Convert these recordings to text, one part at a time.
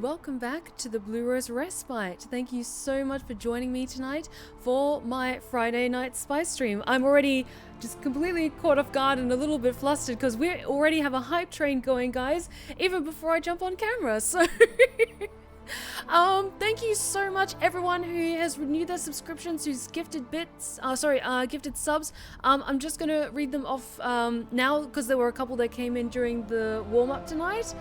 and welcome back to the Blue Rose Respite. Thank you so much for joining me tonight for my Friday night spy stream. I'm already just completely caught off guard and a little bit flustered because we already have a hype train going, guys, even before I jump on camera, so... Thank you so much everyone who has renewed their subscriptions, who's gifted gifted subs. I'm just gonna read them off now because there were a couple that came in during the warm-up tonight.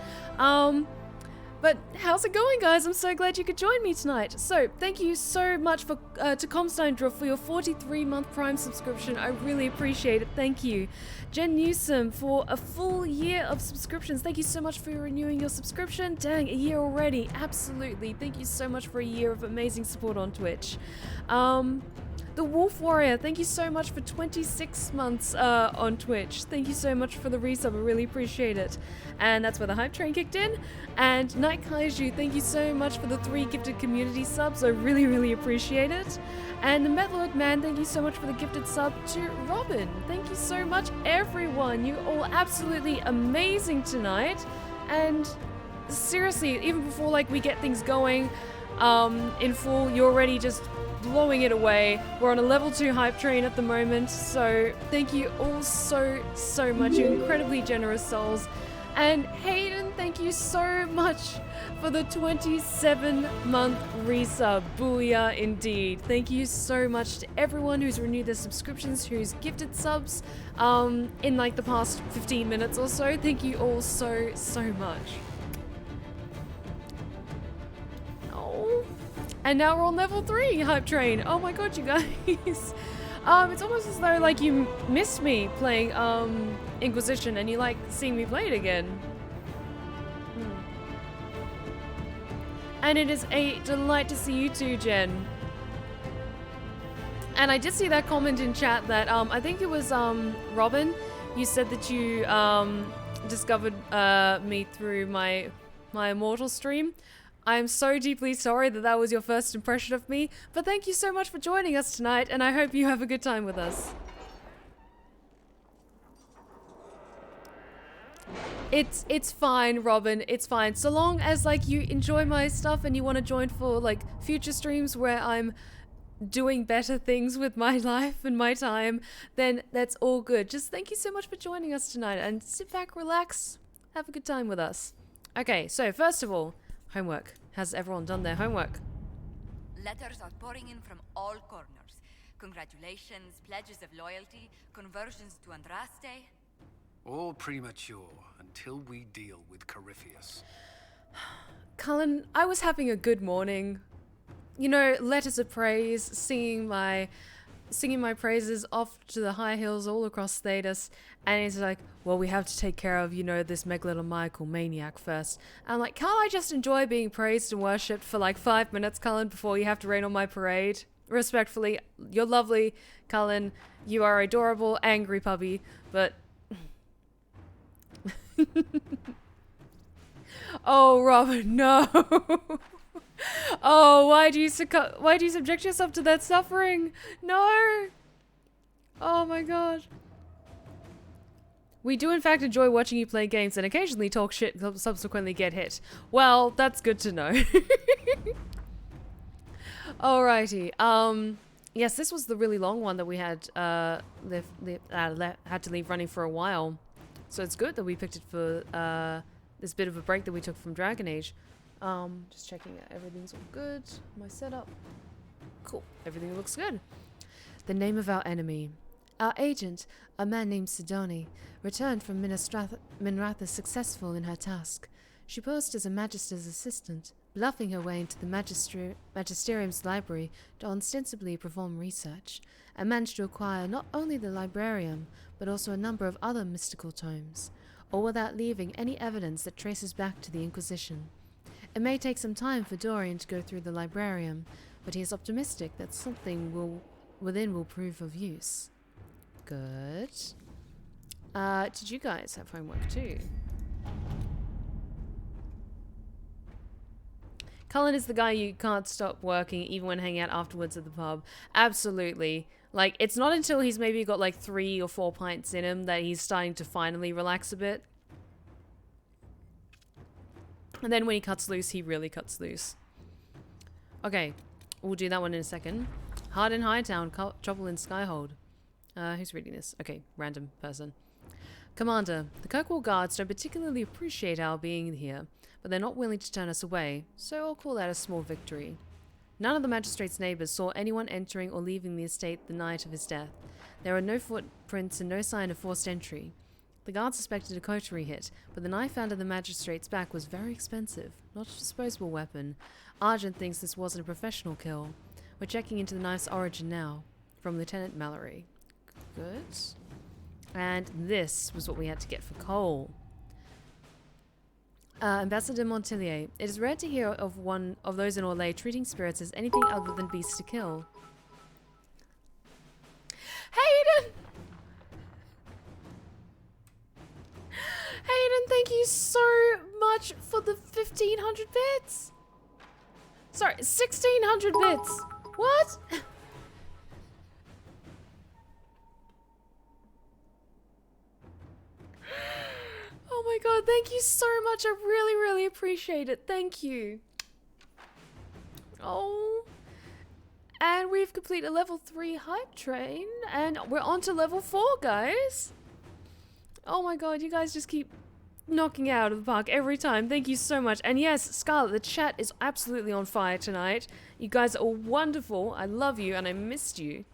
But how's it going, guys? I'm so glad you could join me tonight. So thank you so much for to Comstein for your 43-month Prime subscription. I really appreciate it. Thank you. Jen Newsom for a full year of subscriptions. Thank you so much for renewing your subscription. Dang, a year already. Absolutely. Thank you so much for a year of amazing support on Twitch. The Wolf Warrior, thank you so much for 26 months on Twitch. Thank you so much for the resub, I really appreciate it. And that's where the hype train kicked in. And Night Kaiju, thank you so much for the 3 gifted community subs, I really, really appreciate it. And the Metalord Man, thank you so much for the gifted sub to Robin. Thank you so much, everyone. You're all absolutely amazing tonight. And seriously, even before like we get things going in full, you're already just blowing it away. We're on a level 2 hype train at the moment, so thank you all so much. You're incredibly generous souls. And Hayden, thank you so much for the 27-month resub. Booyah indeed. Thank you so much to everyone who's renewed their subscriptions, who's gifted subs in like the past 15 minutes or so. Thank you all so much. Oh. And now we're on level 3 hype train. Oh my god, you guys. It's almost as though like you missed me playing Inquisition and you like seeing me play it again. And it is a delight to see you too, Jen. And I did see that comment in chat that I think it was Robin. You said that you discovered me through my Immortal stream. I'm so deeply sorry that that was your first impression of me, but thank you so much for joining us tonight, and I hope you have a good time with us. It's fine, Robin, it's fine. So long as like you enjoy my stuff and you want to join for like future streams where I'm doing better things with my life and my time, then that's all good. Just thank you so much for joining us tonight, and sit back, relax, have a good time with us. Okay, so first of all, homework. Has everyone done their homework? Letters are pouring in from all corners. Congratulations, pledges of loyalty, conversions to Andraste. All premature until we deal with Corypheus. Cullen, I was having a good morning. You know, letters of praise, singing my praises off to the high hills all across Thedas, and he's like, well, we have to take care of, you know, this megalomaniacal maniac first. And I'm like, can't I just enjoy being praised and worshipped for like 5 minutes, Cullen, before you have to rain on my parade? Respectfully, you're lovely, Cullen. You are adorable, angry puppy, but... Oh, Robin, no! Oh, why do you subject yourself to that suffering? No! Oh my god. We do in fact enjoy watching you play games and occasionally talk shit and subsequently get hit. Well, that's good to know. Alrighty. Yes, this was the really long one that we had had to leave running for a while. So it's good that we picked it for this bit of a break that we took from Dragon Age. Just checking that everything's all good. My setup. Cool. Everything looks good. The name of our enemy. Our agent, a man named Sidoni, returned from Minratha successful in her task. She posed as a magister's assistant, bluffing her way into the Magisterium's library to ostensibly perform research, and managed to acquire not only the librarium, but also a number of other mystical tomes, all without leaving any evidence that traces back to the Inquisition. It may take some time for Dorian to go through the librarium, but he is optimistic that something within will prove of use. Good. Did you guys have homework too? Cullen is the guy you can't stop working even when hanging out afterwards at the pub. Absolutely. Like, it's not until he's maybe got like 3 or 4 pints in him that he's starting to finally relax a bit. And then when he cuts loose, he really cuts loose. Okay, we'll do that one in a second. Hard in Hightown, trouble in Skyhold. Who's reading this? Okay, random person. Commander, the Kirkwall Guards don't particularly appreciate our being here, but they're not willing to turn us away, so I'll call that a small victory. None of the magistrate's neighbours saw anyone entering or leaving the estate the night of his death. There are no footprints and no sign of forced entry. The guards suspected a coterie hit, but the knife found in the magistrate's back was very expensive, not a disposable weapon. Argent thinks this wasn't a professional kill. We're checking into the knife's origin now. From Lieutenant Mallory. Good. And this was what we had to get for Cole. Ambassador Montillier. It is rare to hear of one of those in Orlais treating spirits as anything other than beasts to kill. Hayden! Hayden, thank you so much for the 1,500 bits. Sorry, 1,600 bits. What? Oh my god, thank you so much. I really, really appreciate it. Thank you. Oh. And we've completed a level 3 hype train. And we're on to level 4, guys. Oh my god, you guys just keep knocking it out of the park every time. Thank you so much. And yes, Scarlet, the chat is absolutely on fire tonight. You guys are wonderful. I love you and I missed you.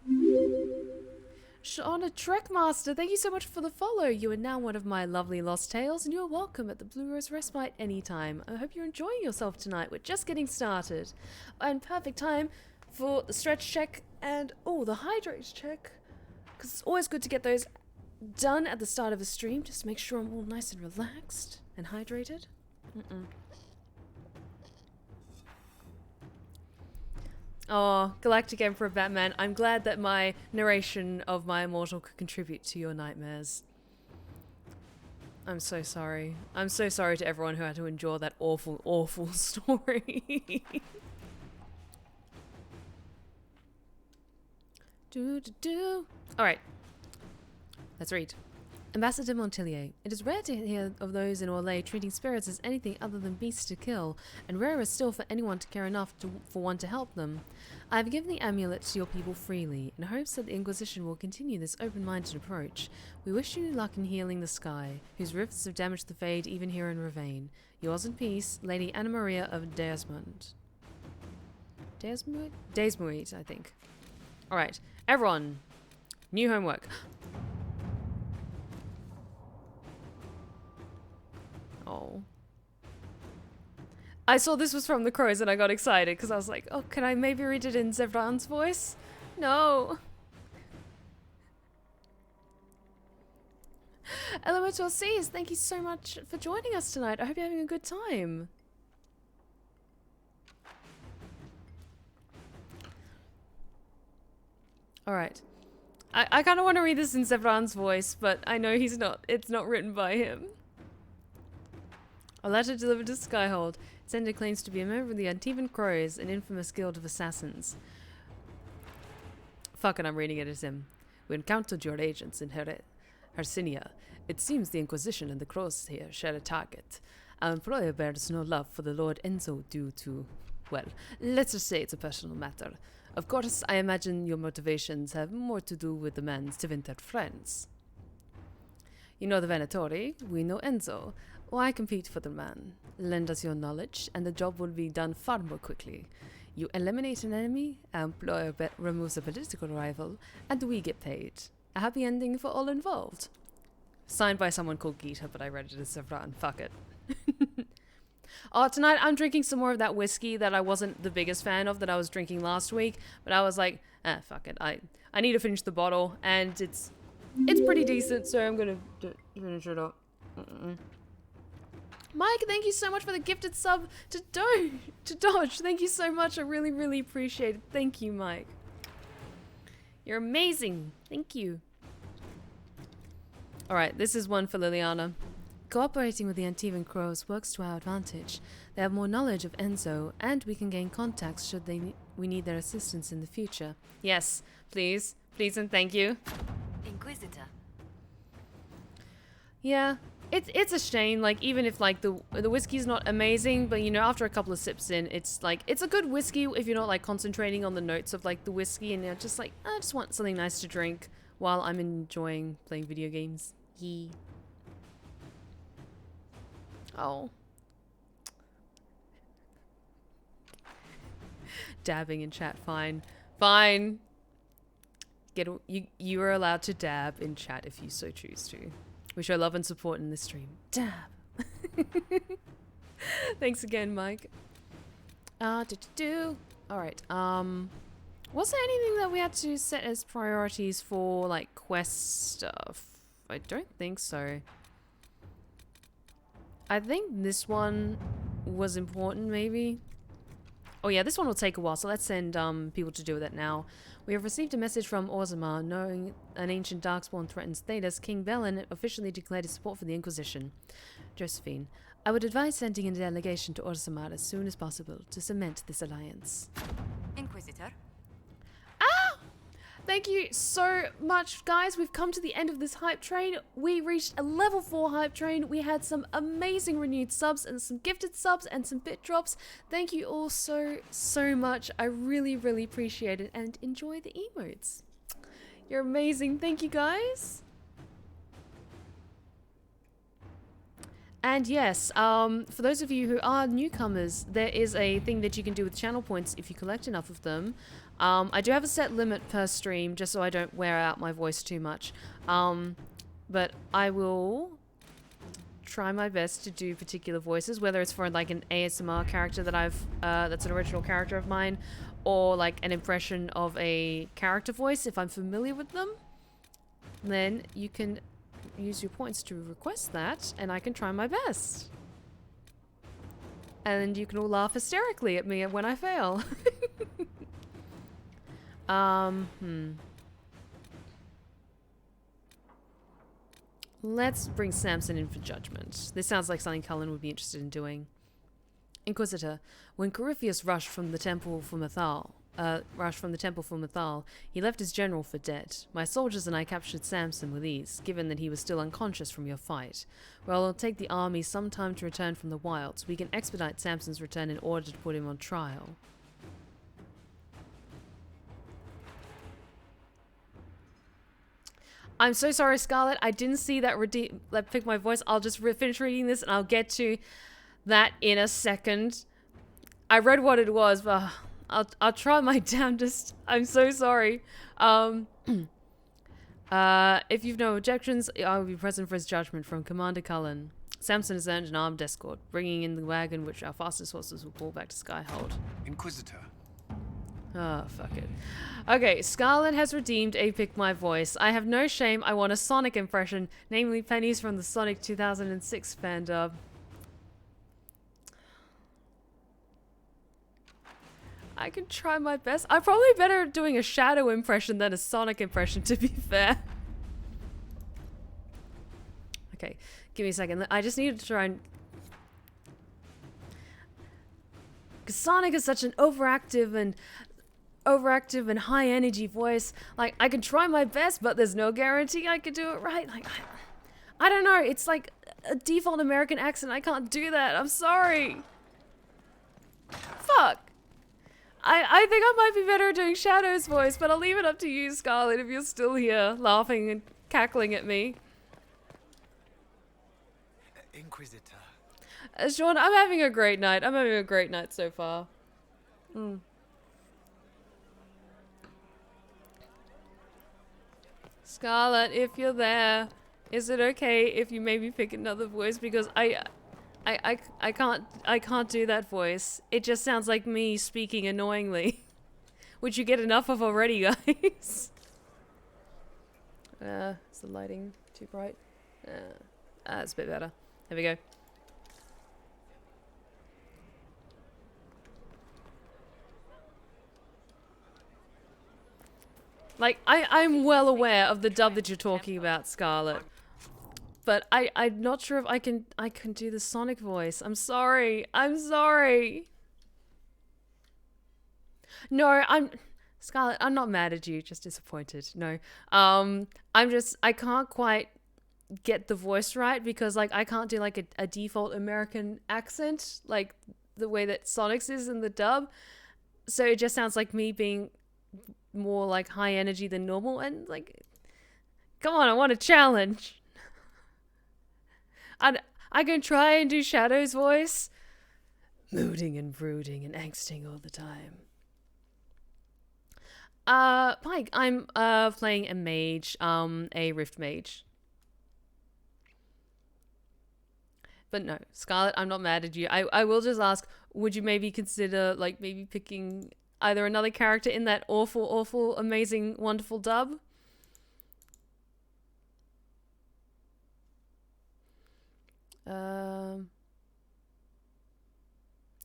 Shauna Trekmaster, thank you so much for the follow. You are now one of my lovely Lost Tales, and you are welcome at the Blue Rose Respite anytime. I hope you're enjoying yourself tonight. We're just getting started. And perfect time for the stretch check and, oh, the hydrate check. Because it's always good to get those done at the start of a stream, just to make sure I'm all nice and relaxed and hydrated. Oh, Galactic Emperor Batman, I'm glad that my narration of my immortal could contribute to your nightmares. I'm so sorry. I'm so sorry to everyone who had to endure that awful, awful story. Alright. Let's read. Ambassador Montillier. It is rare to hear of those in Orlais treating spirits as anything other than beasts to kill, and rarer still for anyone to care enough for one to help them. I have given the amulet to your people freely, in hopes that the Inquisition will continue this open-minded approach. We wish you luck in healing the sky, whose rifts have damaged the Fade even here in Ravane. Yours in peace, Lady Anna Maria of Desmond. Desmuid, I think. Alright, everyone. New homework. Oh. I saw this was from the Crows and I got excited because I was like, oh, can I maybe read it in Zevran's voice? No. Elemental Seas, thank you so much for joining us tonight. I hope you're having a good time. Alright. I kind of want to read this in Zevran's voice, but I know it's not written by him. A letter delivered to Skyhold. Sender claims to be a member of the Antivan Crows, an infamous guild of assassins. Fuck it, I'm reading it as him. We encountered your agents in Hercynia. It seems the Inquisition and the Crows here share a target. Our employer bears no love for the Lord Enzo due to, well, let's just say it's a personal matter. Of course, I imagine your motivations have more to do with the man's Tevinter friends. You know the Venatori, we know Enzo. Why compete for the man? Lend us your knowledge, and the job will be done far more quickly. You eliminate an enemy, our employer removes a political rival, and we get paid. A happy ending for all involved. Signed by someone called Gita, but I read it as Zevran. Fuck it. Oh, tonight I'm drinking some more of that whiskey that I wasn't the biggest fan of that I was drinking last week, but I was like, fuck it. I need to finish the bottle, and it's pretty decent, so I'm gonna finish it up. Mike, thank you so much for the gifted sub to Dodge. Thank you so much. I really, really appreciate it. Thank you, Mike. You're amazing. Thank you. Alright, this is one for Liliana. Cooperating with the Antivan Crows works to our advantage. They have more knowledge of Enzo, and we can gain contacts should we need their assistance in the future. Yes, please. Please and thank you. Inquisitor. Yeah, It's a shame, like, even if, like, the whiskey's not amazing, but, you know, after a couple of sips in, it's, like, it's a good whiskey if you're not, like, concentrating on the notes of, like, the whiskey, and you're just, like, I just want something nice to drink while I'm enjoying playing video games. Yee. Oh. Dabbing in chat, fine. Fine. You are allowed to dab in chat if you so choose to. We show love and support in this stream. Dab. Thanks again, Mike. Alright, was there anything that we had to set as priorities for, like, quest stuff? I don't think so. I think this one was important, maybe. Oh yeah, this one will take a while, so let's send people to do that now. We have received a message from Orzammar, knowing an ancient darkspawn threatens Thedas. King Velen officially declared his support for the Inquisition. Josephine, I would advise sending a delegation to Orzammar as soon as possible to cement this alliance. Inquisitor. Thank you so much, guys. We've come to the end of this hype train. We reached a level 4 hype train. We had some amazing renewed subs and some gifted subs and some bit drops. Thank you all so much. I really appreciate it, and enjoy the emotes. You're amazing. Thank you, guys. And yes, for those of you who are newcomers, there is a thing that you can do with channel points if you collect enough of them. I do have a set limit per stream, just so I don't wear out my voice too much. But I will try my best to do particular voices, whether it's for like an ASMR character that I've, that's an original character of mine, or like an impression of a character voice if I'm familiar with them. Then you can use your points to request that, and I can try my best. And you can all laugh hysterically at me when I fail. Let's bring Samson in for judgment. This sounds like something Cullen would be interested in doing. Inquisitor, when Corypheus rushed from the temple for Mathal, he left his general for dead. My soldiers and I captured Samson with ease, given that he was still unconscious from your fight. While it'll take the army some time to return from the wilds, we can expedite Samson's return in order to put him on trial. I'm so sorry, Scarlet. I didn't see that pick my voice. I'll just finish reading this and I'll get to that in a second. I read what it was, but I'll try my damnedest. I'm so sorry. If you've no objections, I will be present for his judgment from Commander Cullen. Samson has earned an armed escort, bringing in the wagon which our fastest horses will pull back to Skyhold. Inquisitor. Oh, fuck it. Okay, Scarlet has redeemed a Pick My Voice. I have no shame. I want a Sonic impression, namely Penny's from the Sonic 2006 fan dub. I can try my best. I'm probably better at doing a Shadow impression than a Sonic impression, to be fair. Okay, give me a second. I just need to try and... because Sonic is such an overactive and high energy voice. Like, I can try my best, but there's no guarantee I could do it right. Like, I don't know. It's like a default American accent. I can't do that. I'm sorry. Fuck. I think I might be better at doing Shadow's voice, but I'll leave it up to you, Scarlet, if you're still here laughing and cackling at me. Inquisitor. Sean, I'm having a great night. I'm having a great night so far. Scarlet, if you're there, is it okay if you maybe pick another voice? Because I can't do that voice. It just sounds like me speaking annoyingly, which you get enough of already, guys. Is the lighting too bright? It's a bit better. There we go. Like, I'm well aware of the dub that you're talking about, Scarlet. But I'm not sure if I can do the Sonic voice. I'm sorry. I'm sorry. No, Scarlet, I'm not mad at you, just disappointed. No. I can't quite get the voice right, because like I can't do like a default American accent like the way that Sonic's is in the dub, so it just sounds like me being more like high energy than normal. And like, come on, I want a challenge. I can try and do Shadow's voice, mooding and brooding and angsting all the time. Pike, I'm playing a mage, a rift mage. But no, Scarlet, I'm not mad at you. I will just ask, would you maybe consider like maybe picking either another character in that awful, amazing, wonderful dub?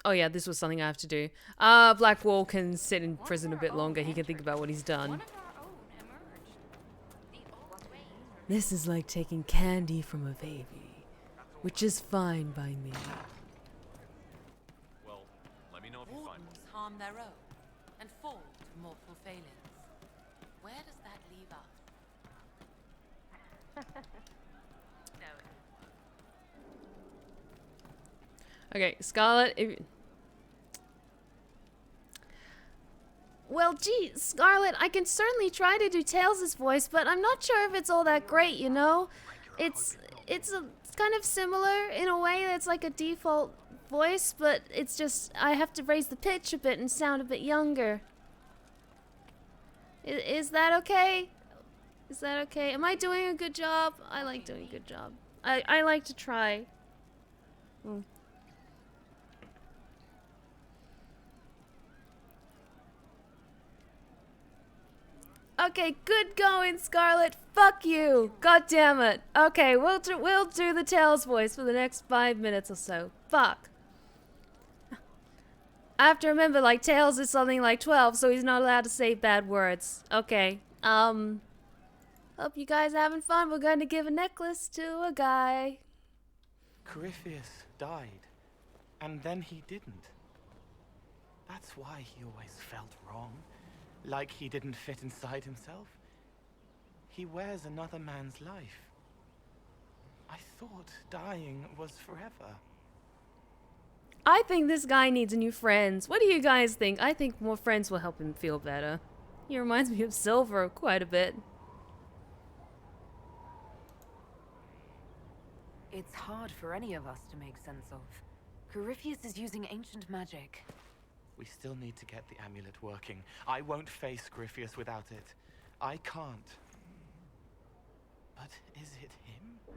Oh yeah, this was something I have to do. Blackwall can sit in prison a bit longer. He can think about what he's done. This is like taking candy from a baby, which is fine by me. Well, let me know if you find Wardens harm their own and fall to mortal failings. Where does that leave us? Okay, Scarlet. Well, gee, Scarlet, I can certainly try to do Tails' voice, but I'm not sure if it's all that great, you know? It's kind of similar in a way. It's like a default voice, but it's just I have to raise the pitch a bit and sound a bit younger. Is that okay? Is that okay? Am I doing a good job? I like doing a good job. I like to try. Okay, good going, Scarlet. Fuck you. God damn it. Okay, we'll do the Tails voice for the next 5 minutes or so. Fuck. I have to remember, like, Tails is something like 12, so he's not allowed to say bad words. Okay. Hope you guys are having fun. We're going to give a necklace to a guy. Corypheus died, and then he didn't. That's why he always felt wrong. Like he didn't fit inside himself. He wears another man's life. I thought dying was forever. I think this guy needs new friends. What do you guys think? I think more friends will help him feel better. He reminds me of Silver quite a bit. It's hard for any of us to make sense of. Corypheus is using ancient magic. We still need to get the amulet working. I won't face Corypheus without it. I can't. But is it him?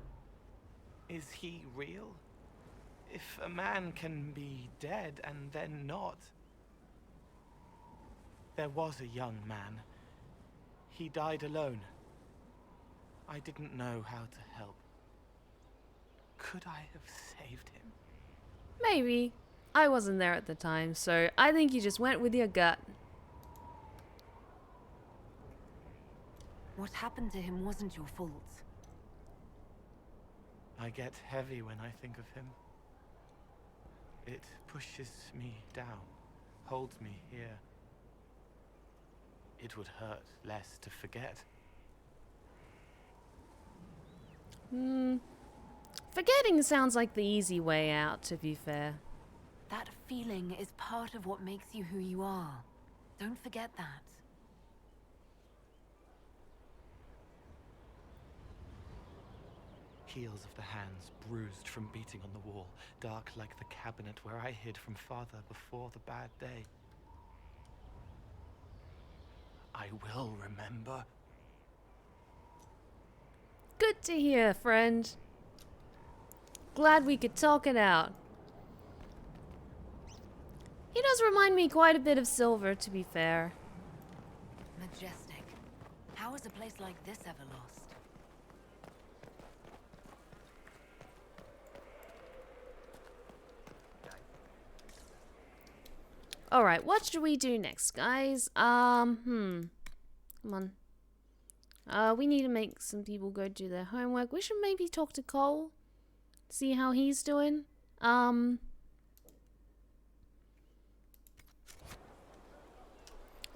Is he real? If a man can be dead and then not. There was a young man. He died alone. I didn't know how to help. Could I have saved him? Maybe. I wasn't there at the time, so I think you just went with your gut. What happened to him wasn't your fault. I get heavy when I think of him. It pushes me down, holds me here. It would hurt less to forget. Forgetting sounds like the easy way out, to be fair. That feeling is part of what makes you who you are. Don't forget that. Heels of the hands bruised from beating on the wall, dark like the cabinet where I hid from Father before the bad day. I will remember. Good to hear, friend. Glad we could talk it out. He does remind me quite a bit of Silver, to be fair. Majestic. How is a place like this ever lost? Alright, what should we do next, guys? Come on. We need to make some people go do their homework. We should maybe talk to Cole. See how he's doing.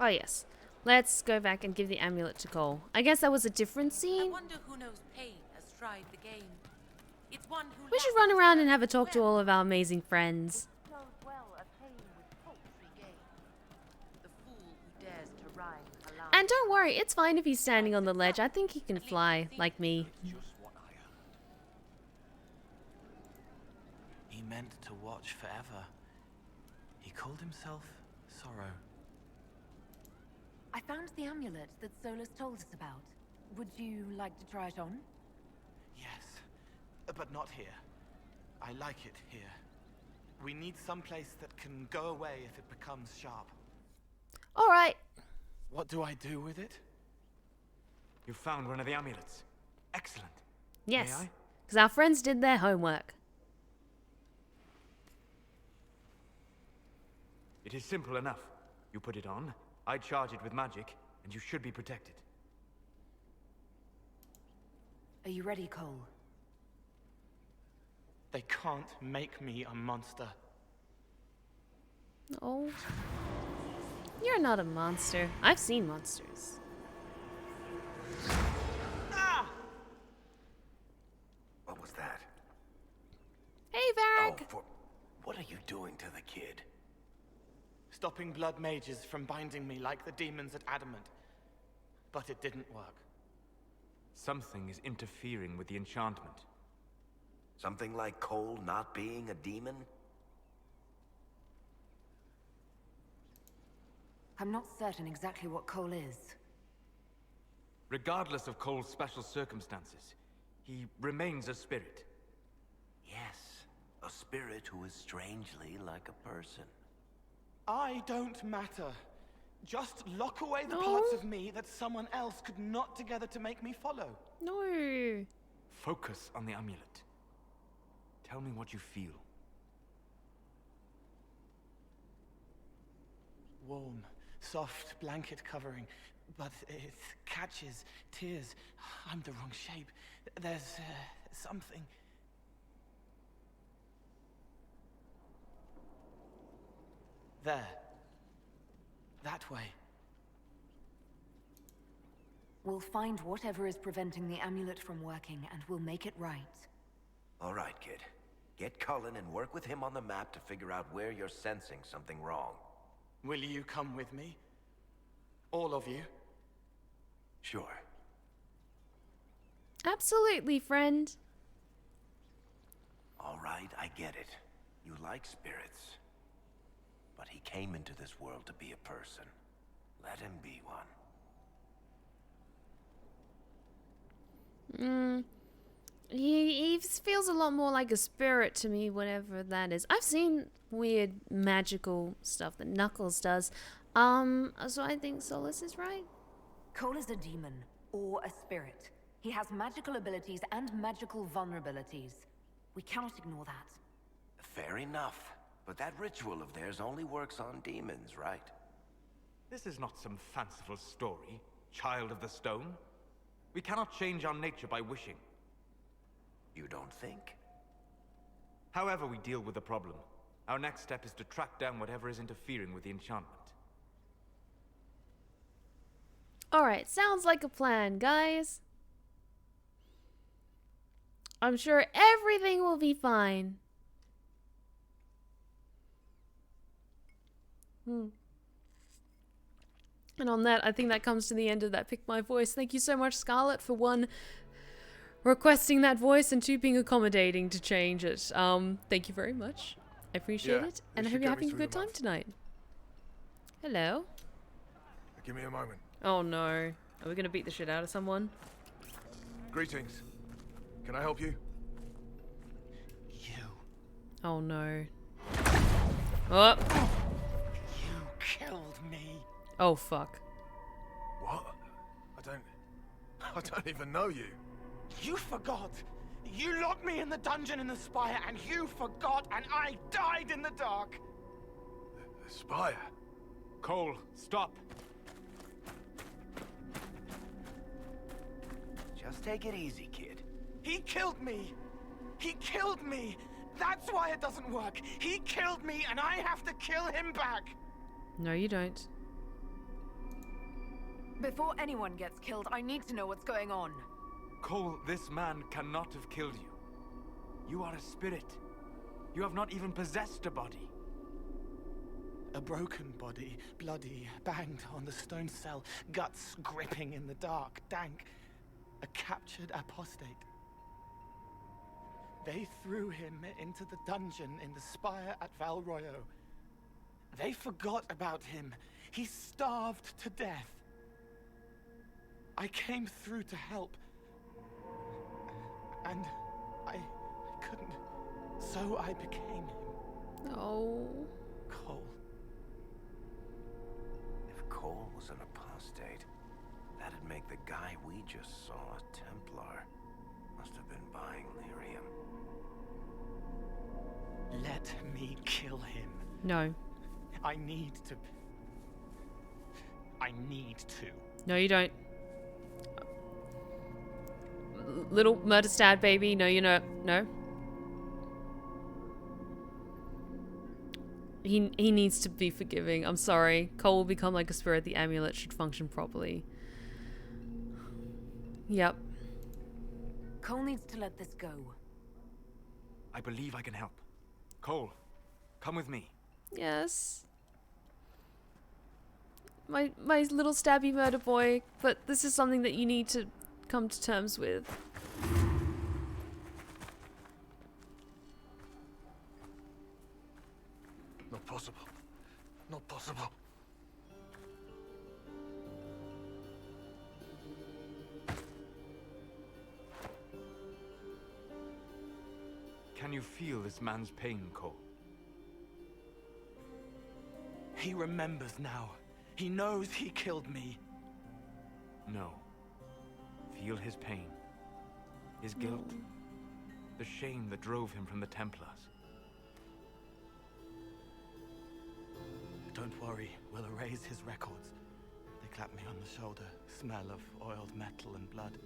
Oh yes. Let's go back and give the amulet to Cole. I guess that was a different I scene. wonder who knows pain as tried the game. It's one who We should run around and have a talk to all of our amazing friends. The fool who dares to rhyme aloud. And don't worry, it's fine if he's standing on the ledge. I think he can fly, like me. Just what I am. He meant to watch forever. He called himself Sorrow. I found the amulet that Solas told us about. Would you like to try it on? Yes, but not here. I like it here. We need someplace that can go away if it becomes sharp. Alright. What do I do with it? You found one of the amulets. Excellent. Yes. May I? Because our friends did their homework. It is simple enough. You put it on, I charge it with magic, and you should be protected. Are you ready, Cole? They can't make me a monster. Oh. You're not a monster. I've seen monsters. Ah! What was that? Hey, Varric! What are you doing to the kid? Stopping blood mages from binding me like the demons at Adamant. But it didn't work. Something is interfering with the enchantment. Something like Cole not being a demon? I'm not certain exactly what Cole is. Regardless of Cole's special circumstances, he remains a spirit. Yes, a spirit who is strangely like a person. I don't matter. Just lock away the parts of me that someone else could knot together to make me follow. No. Focus on the amulet. Tell me what you feel. Warm, soft blanket covering, but it catches tears. I'm the wrong shape. There's something. There. That way. We'll find whatever is preventing the amulet from working, and we'll make it right. All right, kid. Get Cullen and work with him on the map to figure out where you're sensing something wrong. Will you come with me? All of you? Sure. Absolutely, friend. All right, I get it. You like spirits. But he came into this world to be a person. Let him be one. He feels a lot more like a spirit to me, whatever that is. I've seen weird magical stuff that Knuckles does. So I think Solas is right. Cole is a demon, or a spirit. He has magical abilities and magical vulnerabilities. We cannot ignore that. Fair enough. But that ritual of theirs only works on demons, right? This is not some fanciful story, child of the stone. We cannot change our nature by wishing. You don't think? However we deal with the problem, our next step is to track down whatever is interfering with the enchantment. Alright, sounds like a plan, guys. I'm sure everything will be fine. And on that, I think that comes to the end of that Pick My Voice. Thank you so much, Scarlett, for one, requesting that voice, and two, being accommodating to change it. Thank you very much. I appreciate it. And I hope you're having a good time tonight. Hello. Give me a moment. Oh no. Are we gonna beat the shit out of someone? Greetings. Can I help you? You. Oh no. Oh. You killed me. Oh fuck. What? I don't even know you. You forgot. You locked me in the dungeon in the spire, and you forgot, and I died in the dark. The spire? Cole, stop! Just take it easy, kid. He killed me. He killed me. That's why it doesn't work. He killed me, and I have to kill him back. No, you don't. Before anyone gets killed, I need to know what's going on. Cole, this man cannot have killed you. You are a spirit. You have not even possessed a body. A broken body, bloody, banged on the stone cell, guts gripping in the dark, dank. A captured apostate. They threw him into the dungeon in the spire at Valroyo. They forgot about him. He starved to death. I came through to help. And I couldn't. So I became him. Oh. Cole. If Cole was an apostate, that'd make the guy we just saw a Templar. Must have been buying lyrium. Let me kill him. No. I need to. No, you don't. Little murder stab baby. No, you know. No. He needs to be forgiving. I'm sorry. Cole will become like a spirit. The amulet should function properly. Yep. Cole needs to let this go. I believe I can help. Cole, come with me. Yes. My little stabby murder boy. But this is something that you need to come to terms with. Not possible. Not possible. Can you feel this man's pain, Cole? He remembers now. He knows he killed me. No. Feel his pain. His guilt. The shame that drove him from the Templars. Don't worry, we'll erase his records. They clap me on the shoulder, smell of oiled metal and blood.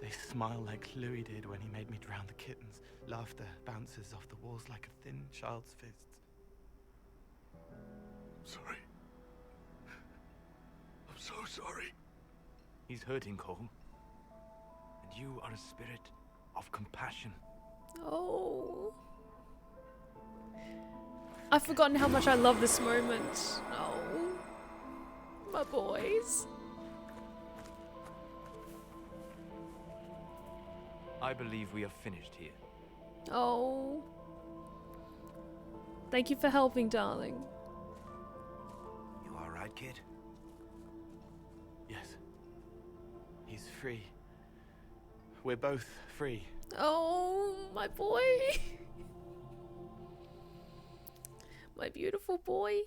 They smile like Louis did when he made me drown the kittens. Laughter bounces off the walls like a thin child's fists. Sorry. I'm so sorry. He's hurting, Cole. And you are a spirit of compassion. Oh. I've forgotten how much I love this moment. Oh. My boys. I believe we are finished here. Oh. Thank you for helping, darling. You alright, kid? Yes. He's free. We're both free. Oh, my boy. My beautiful boy.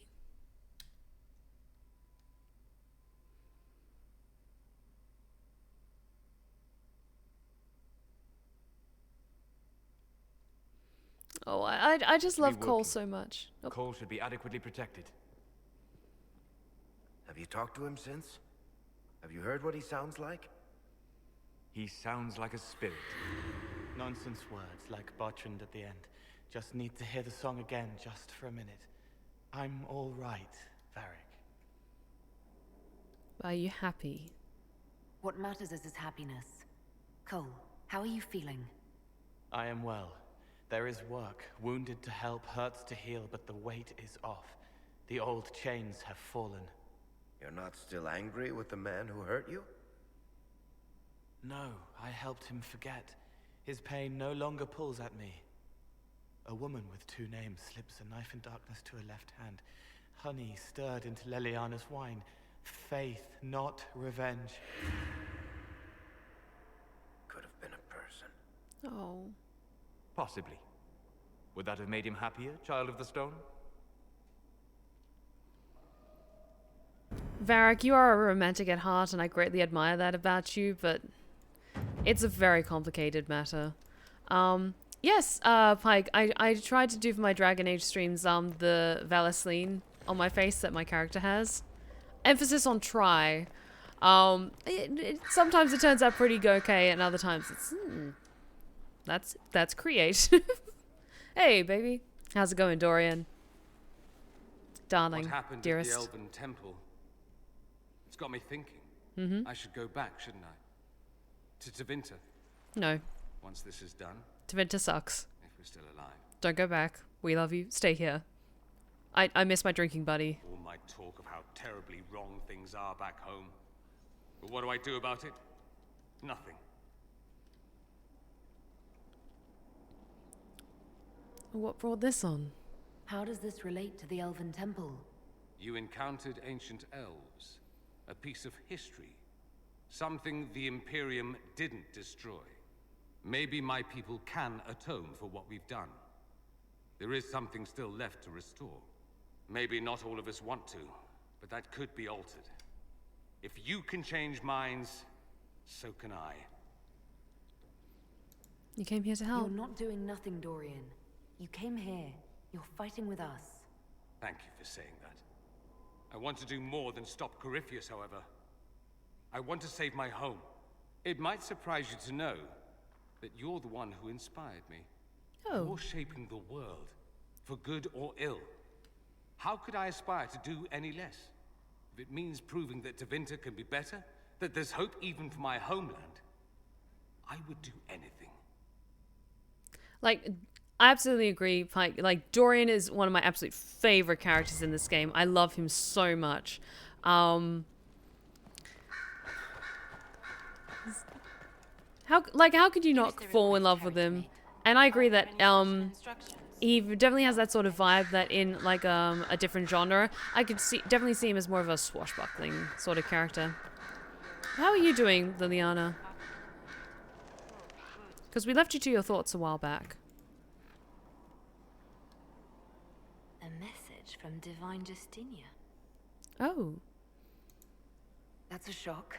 Oh, I just love Cole so much. Oh. Cole should be adequately protected. Have you talked to him since? Have you heard what he sounds like? He sounds like a spirit. Nonsense words like Bertrand at the end. Just need to hear the song again just for a minute. I'm all right, Varric. Are you happy? What matters is his happiness. Cole, how are you feeling? I am well. There is work. Wounded to help, hurts to heal, but the weight is off. The old chains have fallen. You're not still angry with the man who hurt you? No, I helped him forget. His pain no longer pulls at me. A woman with two names slips a knife in darkness to her left hand. Honey stirred into Leliana's wine. Faith, not revenge. Could have been a person. Oh. Possibly. Would that have made him happier, Child of the Stone? Varric, you are a romantic at heart, and I greatly admire that about you, but it's a very complicated matter. Yes, Pike, I tried to do for my Dragon Age streams, the Valisline on my face that my character has. Emphasis on try. Sometimes it turns out pretty okay, and other times it's, that's creative. Hey, baby. How's it going, Dorian? Darling, What happened dearest. at the Elven Temple? It's got me thinking. I should go back, shouldn't I? To Tevinter. No. Once this is done. Tevinter sucks. If we're still alive. Don't go back. We love you. Stay here. I miss my drinking buddy. All my talk of how terribly wrong things are back home. But what do I do about it? Nothing. What brought this on? How does this relate to the Elven Temple? You encountered ancient elves. A piece of history. Something the Imperium didn't destroy. Maybe my people can atone for what we've done. There is something still left to restore. Maybe not all of us want to, but that could be altered. If you can change minds, so can I. You came here to help. You're not doing nothing, Dorian. You came here. You're fighting with us. Thank you for saying that. I want to do more than stop Corypheus, however. I want to save my home. It might surprise you to know that you're the one who inspired me. Oh. You're shaping the world, for good or ill. How could I aspire to do any less? If it means proving that Tevinter can be better, that there's hope even for my homeland, I would do anything. Like, I absolutely agree. Like, Dorian is one of my absolute favorite characters in this game. I love him so much. How could you not fall in love with him? And I agree that he definitely has that sort of vibe that in like a different genre, I could definitely see him as more of a swashbuckling sort of character. How are you doing, Liliana? Because we left you to your thoughts a while back. A message from Divine Justinia. Oh. That's a shock.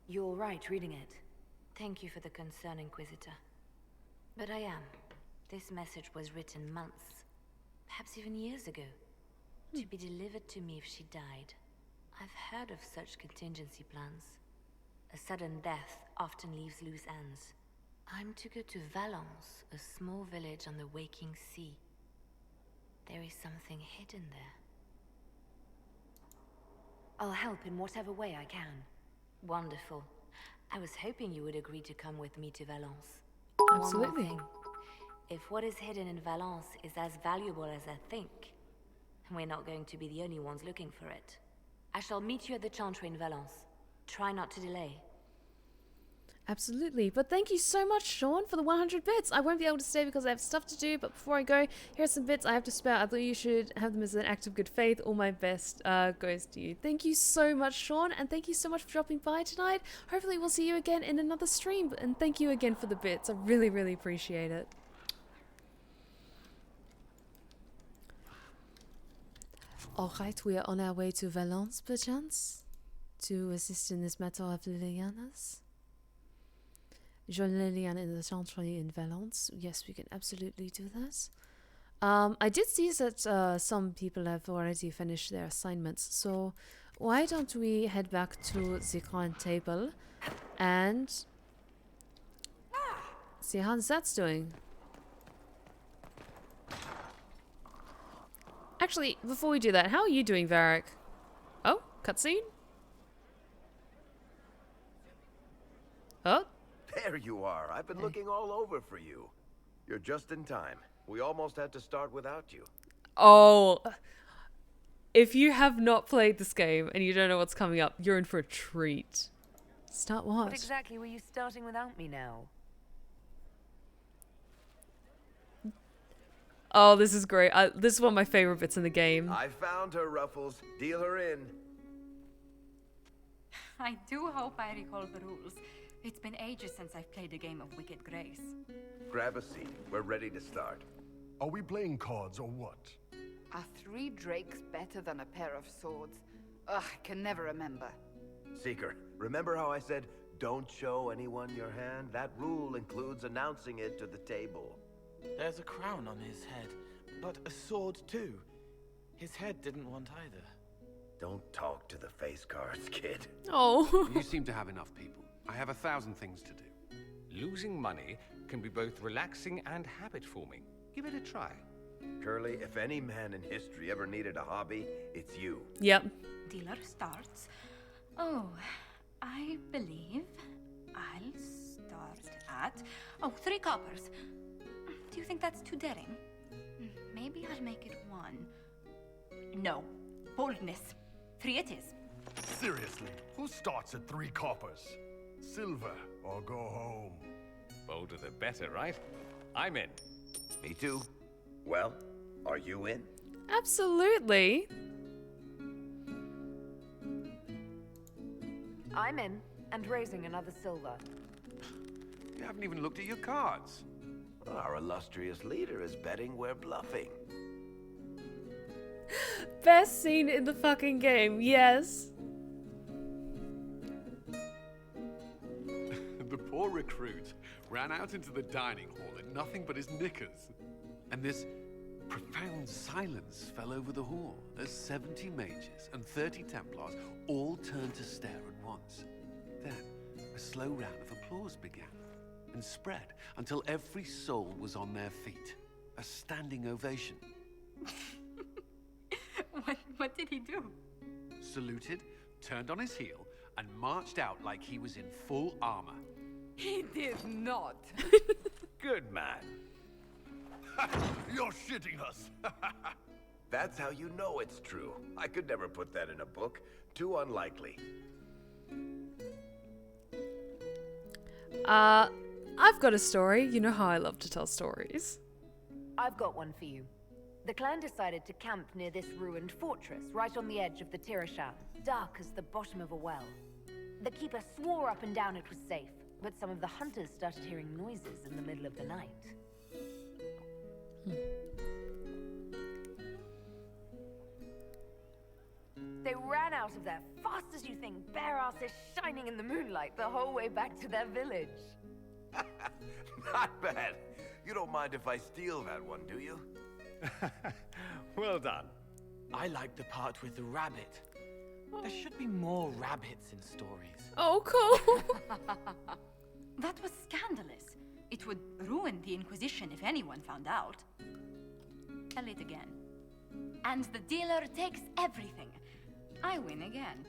You're right reading it. Thank you for the concern, Inquisitor. But I am. This message was written months, perhaps even years ago, to be delivered to me if she died. I've heard of such contingency plans. A sudden death often leaves loose ends. I'm to go to Valence, a small village on the waking sea. There is something hidden there. I'll help in whatever way I can. Wonderful. I was hoping you would agree to come with me to Valence. Absolutely. One more thing. If what is hidden in Valence is as valuable as I think, we're not going to be the only ones looking for it. I shall meet you at the Chantry in Valence. Try not to delay. Absolutely. But thank you so much, Sean, for the 100 bits. I won't be able to stay because I have stuff to do, but before I go, here are some bits I have to spare. I thought you should have them as an act of good faith. All my best goes to you. Thank you so much, Sean, and thank you so much for dropping by tonight. Hopefully we'll see you again in another stream, and thank you again for the bits. I really, really appreciate it. Alright, we are on our way to Valence, perchance, to assist in this matter of Liliana's. Join Liliana in the Chantry in Valence. Yes, we can absolutely do that. I did see that some people have already finished their assignments, so why don't we head back to the grand table and see how that's doing. Actually, before we do that, how are you doing, Varric? Oh, cutscene? Oh? There you are. I've been looking all over for you. You're just in time. We almost had to start without you. Oh. If you have not played this game and you don't know what's coming up, you're in for a treat. Start what? What exactly were you starting without me now? Oh, this is great. This is one of my favorite bits in the game. I found her, Ruffles. Deal her in. I do hope I recall the rules. It's been ages since I've played a game of Wicked Grace. Grab a seat. We're ready to start. Are we playing cards or what? Are 3 drakes better than a pair of swords? Ugh, I can never remember. Seeker, remember how I said, don't show anyone your hand? That rule includes announcing it to the table. There's a crown on his head, but a sword too. His head didn't want either. Don't talk to the face cards, kid. Oh. You seem to have enough people. I have 1,000 things to do. Losing money can be both relaxing and habit-forming. Give it a try. Curly, if any man in history ever needed a hobby, it's you. Yep. Dealer starts. Oh, I believe I'll start at... Oh, 3 coppers. Do you think that's too daring? Maybe I'll make it 1. No. Boldness. 3 it is. Seriously, who starts at 3 coppers? Silver or go home? Bolder the better, right? I'm in. Me too. Well, are you in? Absolutely. I'm in, and raising another silver. You haven't even looked at your cards. Our illustrious leader is betting we're bluffing. Best scene in the fucking game, yes. The poor recruit ran out into the dining hall in nothing but his knickers. And this profound silence fell over the hall as 70 mages and 30 Templars all turned to stare at once. Then a slow round of applause began and spread until every soul was on their feet. A standing ovation. What did he do? Saluted, turned on his heel, and marched out like he was in full armor. He did not. Good man. You're shitting us. That's how you know it's true. I could never put that in a book. Too unlikely. I've got a story. You know how I love to tell stories. I've got one for you. The clan decided to camp near this ruined fortress, right on the edge of the Tirashan, dark as the bottom of a well. The keeper swore up and down it was safe, but some of the hunters started hearing noises in the middle of the night. They ran out of there fast as you think, bare asses shining in the moonlight the whole way back to their village. Not bad. You don't mind if I steal that one, do you? Well done. I like the part with the rabbit. There should be more rabbits in stories. Oh, cool. That was scandalous. It would ruin the Inquisition if anyone found out. Tell it again. And the dealer takes everything. I win again.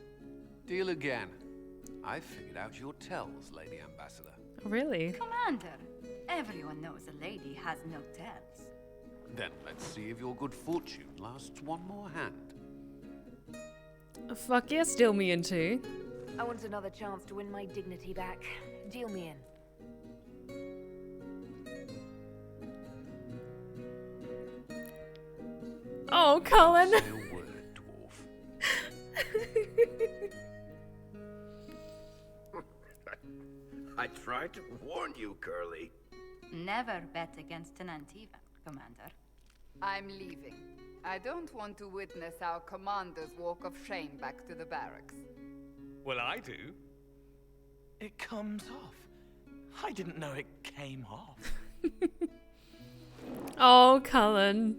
Deal again. I figured out your tells, Lady Ambassador. Really? Commander, everyone knows a lady has no tells. Then let's see if your good fortune lasts one more hand. Fuck yes, deal me in too. I want another chance to win my dignity back. Deal me in. Oh, Cullen. Say a word, dwarf. I tried to warn you, Curly. Never bet against an Antiva, Commander. I'm leaving. I don't want to witness our commander's walk of shame back to the barracks. Well, I do. It comes off. I didn't know it came off. Oh, Cullen.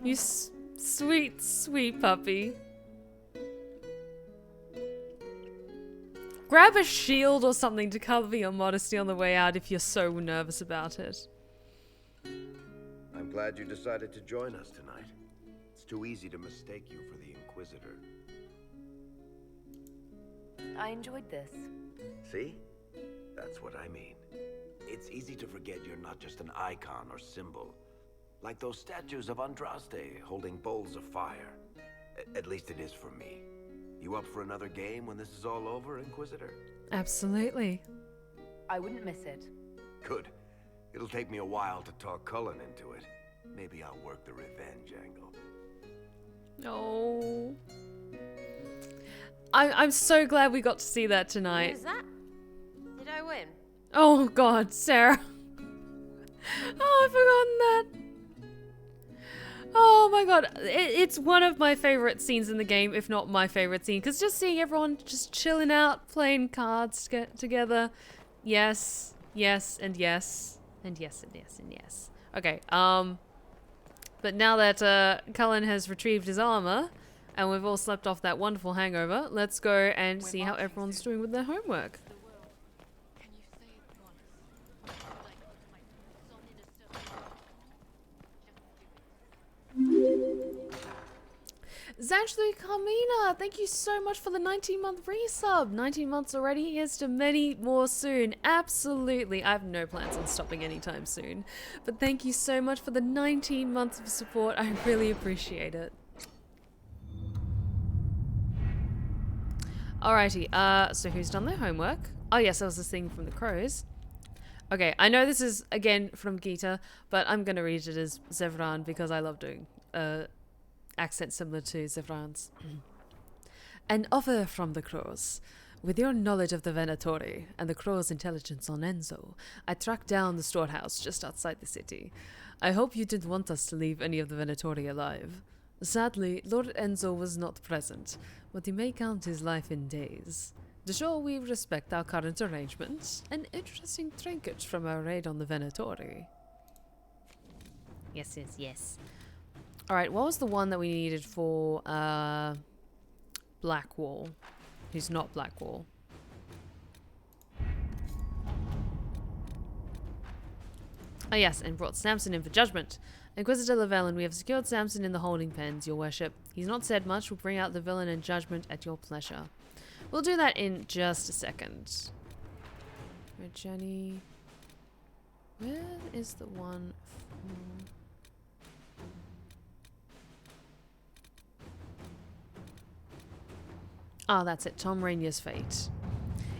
You sweet, sweet puppy. Grab a shield or something to cover your modesty on the way out if you're so nervous about it. I'm glad you decided to join us tonight. It's too easy to mistake you for the Inquisitor. I enjoyed this. See? That's what I mean. It's easy to forget you're not just an icon or symbol. Like those statues of Andraste holding bowls of fire. At least it is for me. You up for another game when this is all over, Inquisitor? Absolutely. I wouldn't miss it. Good. It'll take me a while to talk Cullen into it. Maybe I'll work the revenge angle. No. I'm so glad we got to see that tonight. What is that? Did I win? Oh god, Sarah. Oh, I've forgotten that. Oh my god, it's one of my favorite scenes in the game, if not my favorite scene, because just seeing everyone just chilling out, playing cards together. Yes, yes, and yes, and yes, and yes, and yes. Okay, but now that Cullen has retrieved his armor, and we've all slept off that wonderful hangover, let's go and see how everyone's doing with their homework. Zanchlu Carmina, thank you so much for the 19-month resub. 19 months already. Here's to many more soon. Absolutely. I have no plans on stopping anytime soon. But thank you so much for the 19 months of support. I really appreciate it. Alrighty, so who's done their homework? Oh yes, that was this thing from the crows. Okay, I know this is, again, from Gita, but I'm gonna read it as Zevran because I love doing accent similar to Zevran's. An offer from the crows. With your knowledge of the Venatori and the crows' intelligence on Enzo, I tracked down the storehouse just outside the city. I hope you didn't want us to leave any of the Venatori alive. Sadly, Lord Enzo was not present, but he may count his life in days. To show we respect our current arrangements, an interesting trinket from our raid on the Venatori. Yes, yes, yes. Alright, what was the one that we needed for Blackwall? Who's not Blackwall? Oh yes, and brought Samson in for judgment. Inquisitor Lavelle, and we have secured Samson in the holding pens, your worship. He's not said much. We'll bring out the villain in judgment at your pleasure. We'll do that in just a second. Red Jenny. Where is the one for... Ah, that's it. Tom Rainier's fate.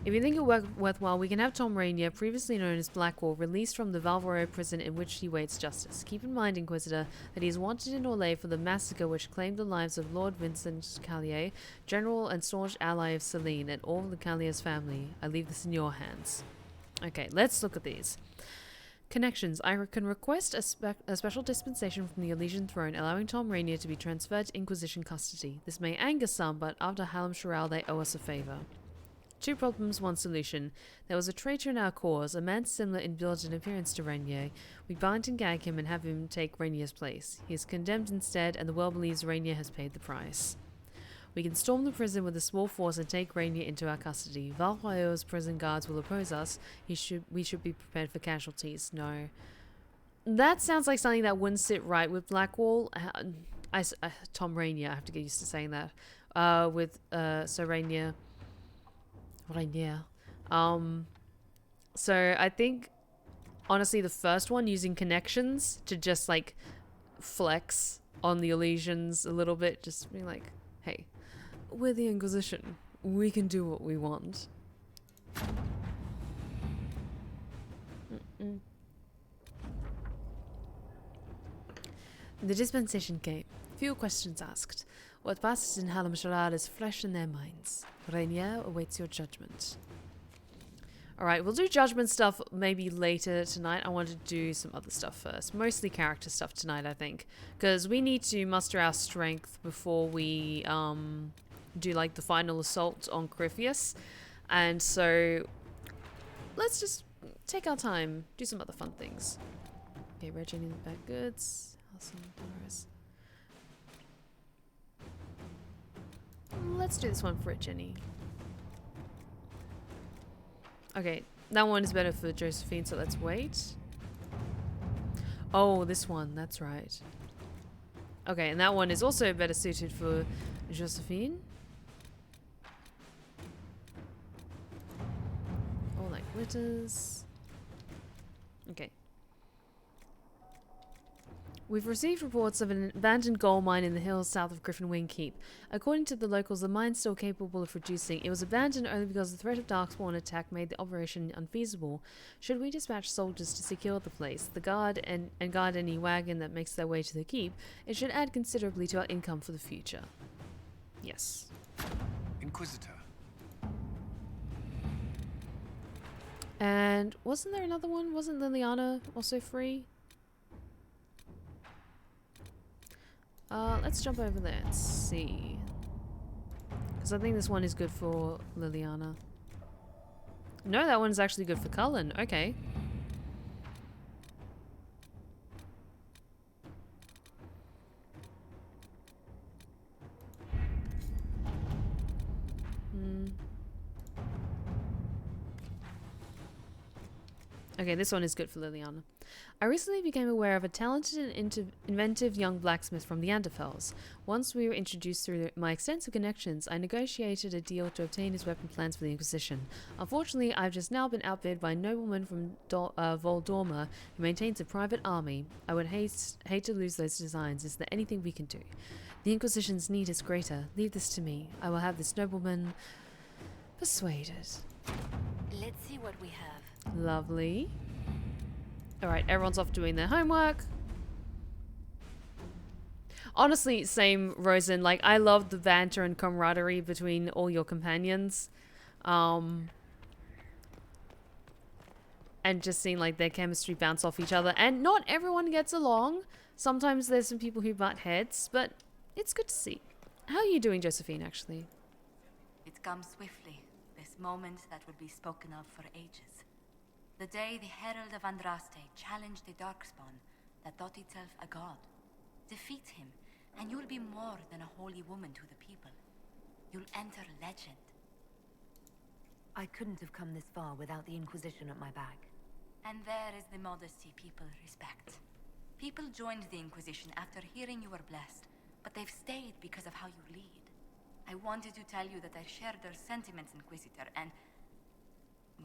If you think it worthwhile, we can have Tom Rainier, previously known as Blackwall, released from the Valvaro prison in which he waits justice. Keep in mind, Inquisitor, that he is wanted in Orlais for the massacre which claimed the lives of Lord Vincent Callier, general and staunch ally of Celine, and all the Callier's family. I leave this in your hands. Okay, let's look at these. Connections. I can request a special dispensation from the Elysian throne, allowing Tom Rainier to be transferred to Inquisition custody. This may anger some, but after Hallam Sharal, they owe us a favor. 2 problems, 1 solution. There was a traitor in our cause, a man similar in build and appearance to Rainier. We bind and gag him and have him take Rainier's place. He is condemned instead, and the world believes Rainier has paid the price. We can storm the prison with a small force and take Rainier into our custody. Valtharis's prison guards will oppose us. We should be prepared for casualties. No. That sounds like something that wouldn't sit right with Blackwall. Tom Rainier, I have to get used to saying that. So Rainier. So I think, honestly, the first one, using connections to just, like, flex on the Elysians a little bit. Just being like, hey, we're the Inquisition. We can do what we want. The dispensation came. Few questions asked. What passes in Hallam Sharal is fresh in their minds. Rainier awaits your judgment. Alright, we'll do judgment stuff maybe later tonight. I want to do some other stuff first. Mostly character stuff tonight, I think. Because we need to muster our strength before we do like the final assault on Corypheus. And so let's just take our time, do some other fun things. Okay, Red Jenny in the back goods. Let's do this one for it, Jenny. Okay, that one is better for Josephine, so let's wait. Oh, this one, that's right. Okay, and that one is also better suited for Josephine. All like glitters. Okay. We've received reports of an abandoned gold mine in the hills south of Griffin Wing Keep. According to the locals, the mine's still capable of producing. It was abandoned only because the threat of Darkspawn attack made the operation unfeasible. Should we dispatch soldiers to secure the place, the guard and guard any wagon that makes their way to the keep, it should add considerably to our income for the future. Yes. Inquisitor. And wasn't there another one? Wasn't Liliana also free? Let's jump over there and see. Because I think this one is good for Liliana. No, that one's actually good for Cullen. Okay. Okay, this one is good for Liliana. I recently became aware of a talented and inventive young blacksmith from the Anderfels. Once we were introduced through my extensive connections, I negotiated a deal to obtain his weapon plans for the Inquisition. Unfortunately, I've just now been outbid by a nobleman from Voldorma who maintains a private army. I would hate to lose those designs. Is there anything we can do? The Inquisition's need is greater. Leave this to me. I will have this nobleman persuaded. Let's see what we have. Lovely. Alright, everyone's off doing their homework. Honestly, same, Rosen. Like, I love the banter and camaraderie between all your companions. And just seeing, like, their chemistry bounce off each other. And not everyone gets along. Sometimes there's some people who butt heads, but it's good to see. How are you doing, Josephine, actually? It comes swiftly. This moment that will be spoken of for ages. The day the Herald of Andraste challenged the Darkspawn that thought itself a god. Defeat him, and you'll be more than a holy woman to the people. You'll enter legend. I couldn't have come this far without the Inquisition at my back. And there is the modesty people respect. People joined the Inquisition after hearing you were blessed, but they've stayed because of how you lead. I wanted to tell you that I shared their sentiments, Inquisitor, and...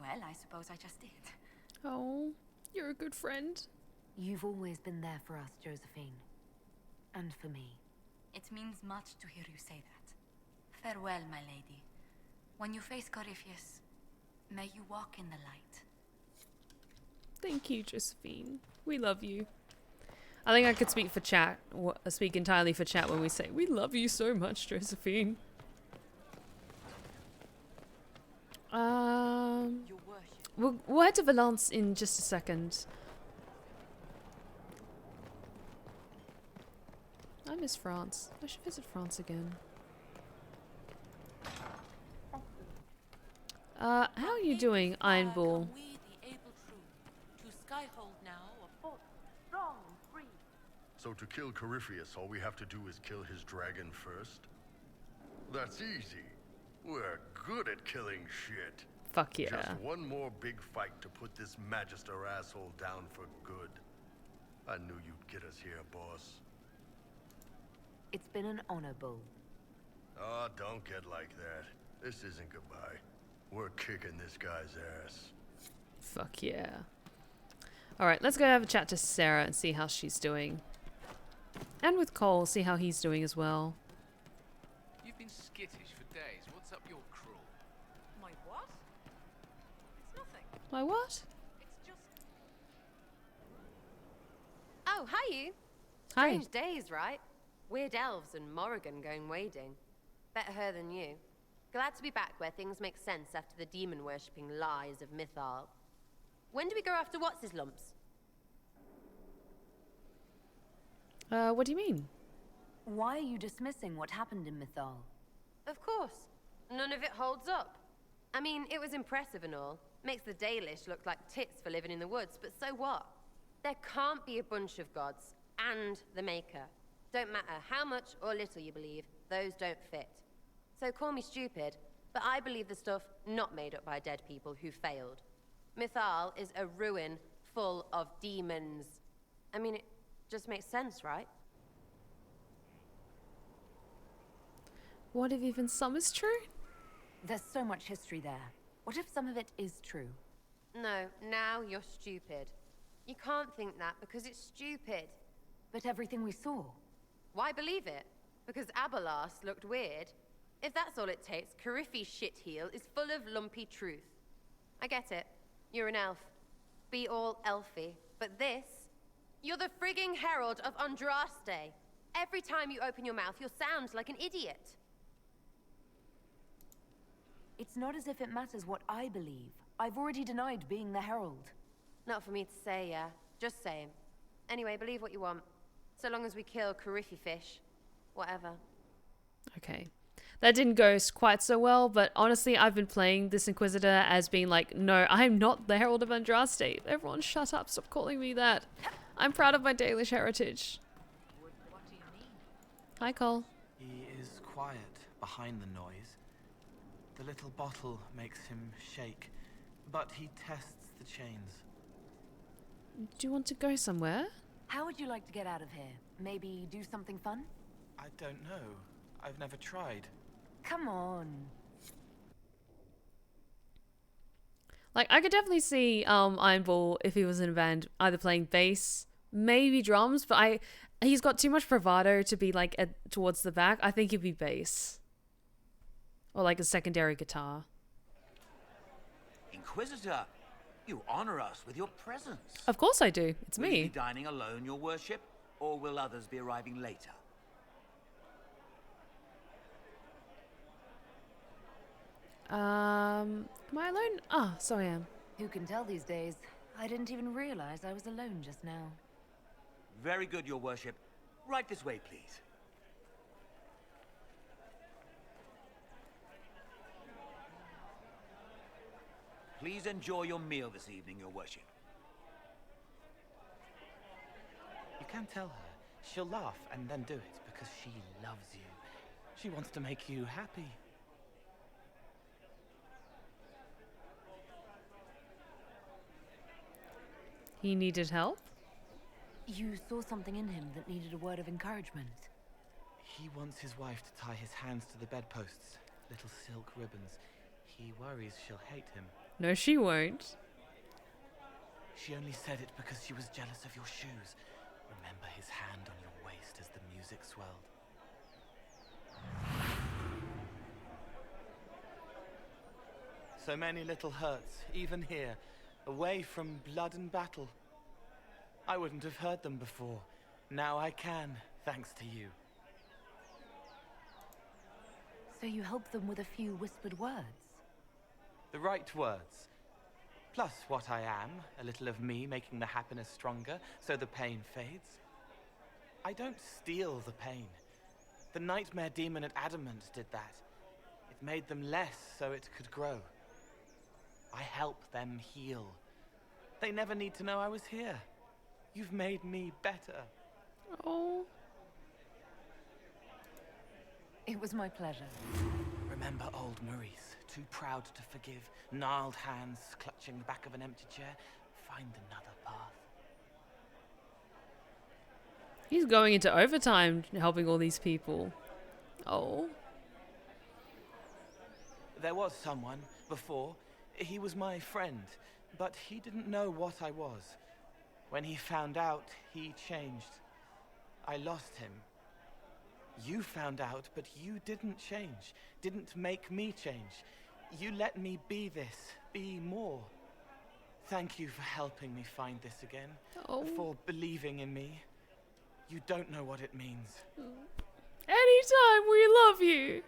well, I suppose I just did. Oh, you're a good friend. You've always been there for us, Josephine. And for me. It means much to hear you say that. Farewell, my lady. When you face Corypheus, may you walk in the light. Thank you, Josephine. We love you. I think I could speak for chat, speak entirely for chat when we say, we love you so much, Josephine. We'll head to Valence in just a second. I miss France. I should visit France again. How are you doing, Iron Bull? So to kill Corypheus, all we have to do is kill his dragon first? That's easy. We're good at killing shit. Fuck yeah. Just one more big fight to put this Magister asshole down for good. I knew you'd get us here, boss. It's been an honor, Bull. Oh, don't get like that. This isn't goodbye. We're kicking this guy's ass. Fuck yeah. Alright, let's go have a chat to Sarah and see how she's doing. And with Cole, see how he's doing as well. You've been skittish for days. What's up your crawl? My what? It's nothing. My what? It's just... Oh, hi you. Hi. Strange days, right? Weird elves and Morrigan going wading. Better her than you. Glad to be back where things make sense after the demon-worshipping lies of Mythal. When do we go after what's-his-lumps? What do you mean? Why are you dismissing what happened in Mythal? Of course. None of it holds up. I mean, it was impressive and all. Makes the Dalish look like tits for living in the woods, but so what? There can't be a bunch of gods, and the Maker. Don't matter how much or little you believe, those don't fit. So call me stupid, but I believe the stuff not made up by dead people who failed. Mythal is a ruin full of demons. I mean, it just makes sense, right? What if even some is true? There's so much history there. What if some of it is true? No, now you're stupid. You can't think that because it's stupid. But everything we saw. Why believe it? Because Abelas looked weird. If that's all it takes, Coryphe's shitheel is full of lumpy truth. I get it. You're an elf. Be all elfy. But this? You're the frigging Herald of Andraste. Every time you open your mouth, you'll sound like an idiot. It's not as if it matters what I believe. I've already denied being the Herald. Not for me to say, yeah. Just saying. Anyway, believe what you want. So long as we kill Coryphe fish. Whatever. Okay. That didn't go quite so well, but honestly, I've been playing this Inquisitor as being like, no, I'm not the Herald of Andraste. Everyone shut up, stop calling me that. I'm proud of my Dalish heritage. What do you mean? Hi, Cole. He is quiet behind the noise. The little bottle makes him shake, but he tests the chains. do you want to go somewhere? How would you like to get out of here? Maybe do something fun? I don't know. I've never tried. Come on. Like, I could definitely see Iron Bull if he was in a band, either playing bass, maybe drums, but he's got too much bravado to be like towards the back. I think he'd be bass. Or like a secondary guitar. Inquisitor, you honor us with your presence. Of course I do. It's Will me. you be dining alone, your worship, or will others be arriving later? Am I alone? Ah, so I am. Who can tell these days? I didn't even realize I was alone just now. Very good, your worship. Right this way, please. Please enjoy your meal this evening, your worship. You can tell her. She'll laugh and then do it because she loves you. She wants to make you happy. He needed help? You saw something in him that needed a word of encouragement. He wants his wife to tie his hands to the bedposts. Little silk ribbons. He worries she'll hate him. No, she won't. She only said it because she was jealous of your shoes. Remember his hand on your waist as the music swelled. So many little hurts, even here, away from blood and battle. I wouldn't have heard them before. Now I can, thanks to you. So you helped them with a few whispered words? The right words. Plus what I am, a little of me making the happiness stronger, so the pain fades. I don't steal the pain. The nightmare demon at Adamant did that. It made them less so it could grow. I help them heal. They never need to know I was here. You've made me better. Oh. It was my pleasure. Remember old Maurice, too proud to forgive, gnarled hands clutching the back of an empty chair. Find another path. He's going into overtime helping all these people. Oh. There was someone before. He was my friend, but he didn't know what I was. When he found out, he changed. I lost him. You found out, but you didn't change. Didn't make me change. You let me be this, be more. Thank you for helping me find this again. Oh. For believing in me. You don't know what it means. Anytime, we love you.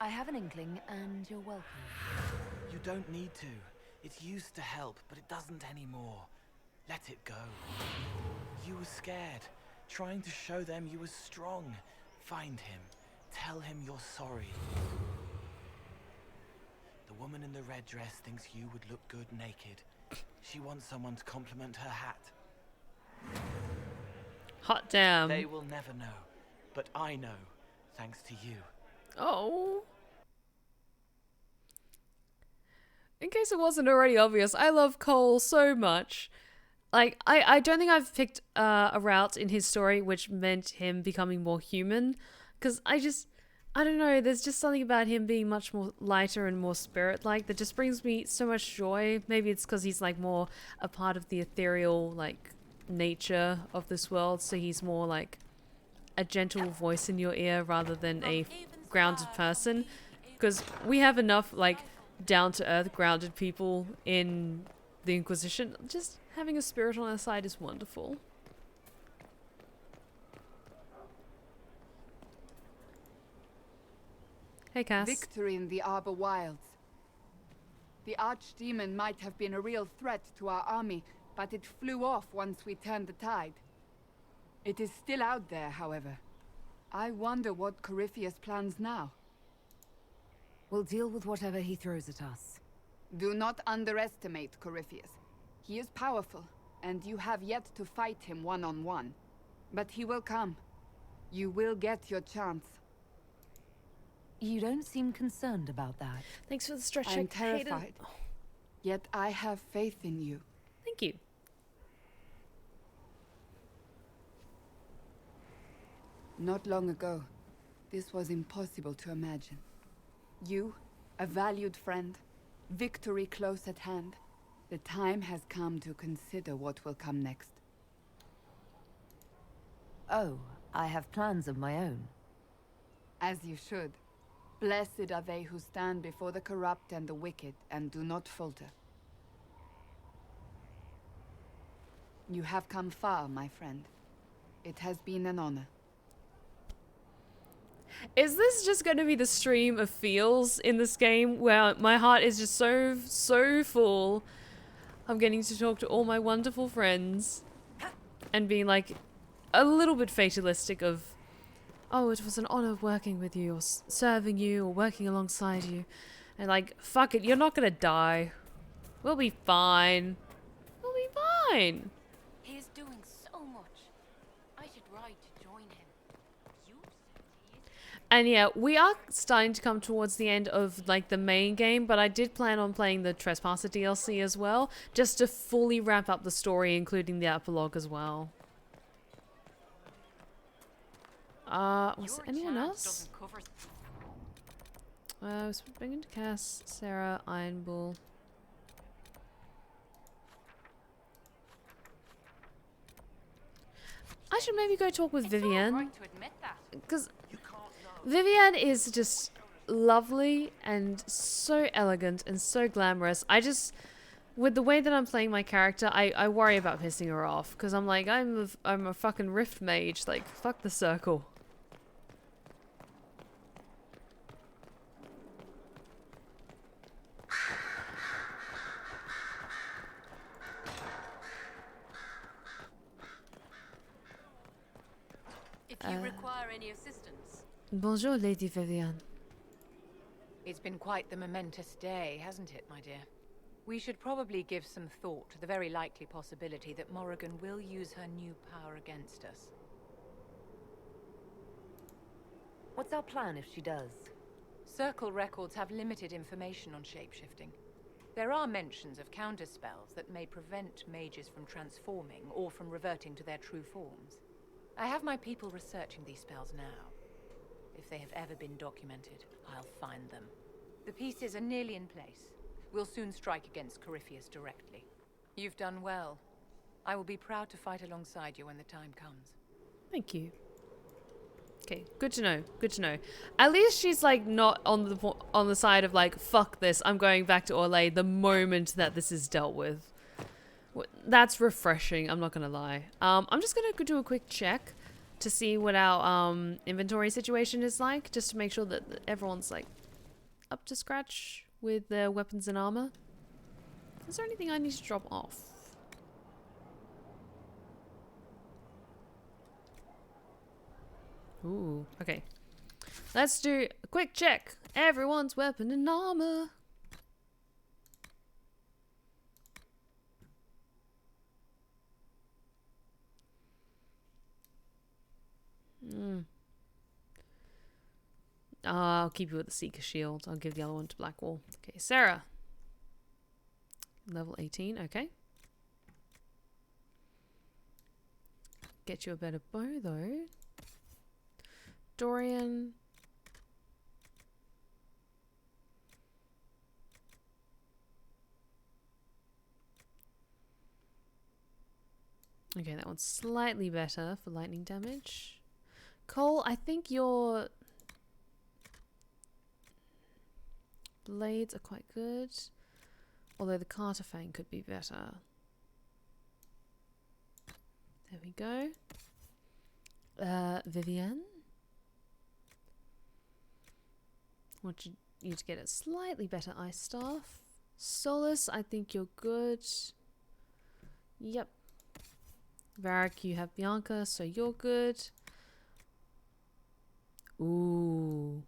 I have an inkling, and you're welcome. You don't need to. It used to help, but it doesn't anymore. Let it go. You were scared, trying to show them you were strong. Find him. Tell him you're sorry. The woman in the red dress thinks you would look good naked. She wants someone to compliment her hat. Hot damn. They will never know, but I know, thanks to you. Oh. In case it wasn't already obvious, I love Cole so much. Like, I don't think I've picked a route in his story which meant him becoming more human. Because I don't know, there's just something about him being much more lighter and more spirit-like that just brings me so much joy. Maybe it's because he's, like, more a part of the ethereal, like, nature of this world. So he's more, like, a gentle voice in your ear rather than a grounded person. Because we have enough, like, down-to-earth grounded people in the Inquisition. Just having a spirit on our side is wonderful. Hey, Cass. Victory in the Arbor Wilds. The archdemon might have been a real threat to our army, but it flew off once we turned the tide. It is still out there, however. I wonder what Corypheus plans now. We'll deal with whatever he throws at us. Do not underestimate Corypheus. He is powerful, and you have yet to fight him one-on-one. But he will come. You will get your chance. You don't seem concerned about that. Thanks for the stretch I'm check, Hayden. terrified. Yet I have faith in you. Thank you. Not long ago, this was impossible to imagine. You, a valued friend, victory close at hand. The time has come to consider what will come next. Oh, I have plans of my own. As you should. Blessed are they who stand before the corrupt and the wicked, and do not falter. You have come far, my friend. It has been an honor. Is this just going to be the stream of feels in this game where my heart is just so full? I'm getting to talk to all my wonderful friends and being like a little bit fatalistic of, oh, it was an honor working with you or serving you or working alongside you. And like, fuck it, you're not going to die. We'll be fine. We'll be fine. He's doing so much. I should ride to join him. And yeah, we are starting to come towards the end of like the main game, but I did plan on playing the Trespasser DLC as well, just to fully wrap up the story, including the epilogue as well. Was anyone else? I was bringing to Cass, Sarah, Iron Bull. I should maybe go talk with Vivienne, because Vivienne is just lovely and so elegant and so glamorous. I just, with the way that I'm playing my character, I worry about pissing her off, because I'm like, I'm a fucking rift mage, like, fuck the circle. If you require any assistance. Bonjour, Lady Vivienne. It's been quite the momentous day, hasn't it, my dear? We should probably give some thought to the very likely possibility that Morrigan will use her new power against us. What's our plan if she does? Circle records have limited information on shapeshifting. There are mentions of counterspells that may prevent mages from transforming or from reverting to their true forms. I have my people researching these spells now. If they have ever been documented, I'll find them. The pieces are nearly in place. We'll soon strike against Corypheus directly. You've done well. I will be proud to fight alongside you when the time comes. Thank you. Okay, good to know. Good to know. At least she's like not on the side of like, fuck this, I'm going back to Orlais the moment that this is dealt with. That's refreshing, I'm not gonna lie. I'm just gonna go do a quick check to see what our inventory situation is like, just to make sure that everyone's like up to scratch with their weapons and armor. Is there anything I need to drop off? Ooh, okay. Let's do a quick check. Everyone's weapon and armor. I'll keep you with the Seeker Shield. I'll give the other one to Blackwall. Okay, Sarah. Level 18, okay. Get you a better bow, though. Dorian. Okay, that one's slightly better for lightning damage. Cole, I think your blades are quite good. Although the Carterfang could be better. There we go. Vivienne. Want you to get a slightly better ice staff. Solas, I think you're good. Yep. Varric, you have Bianca, so you're good. Ooh.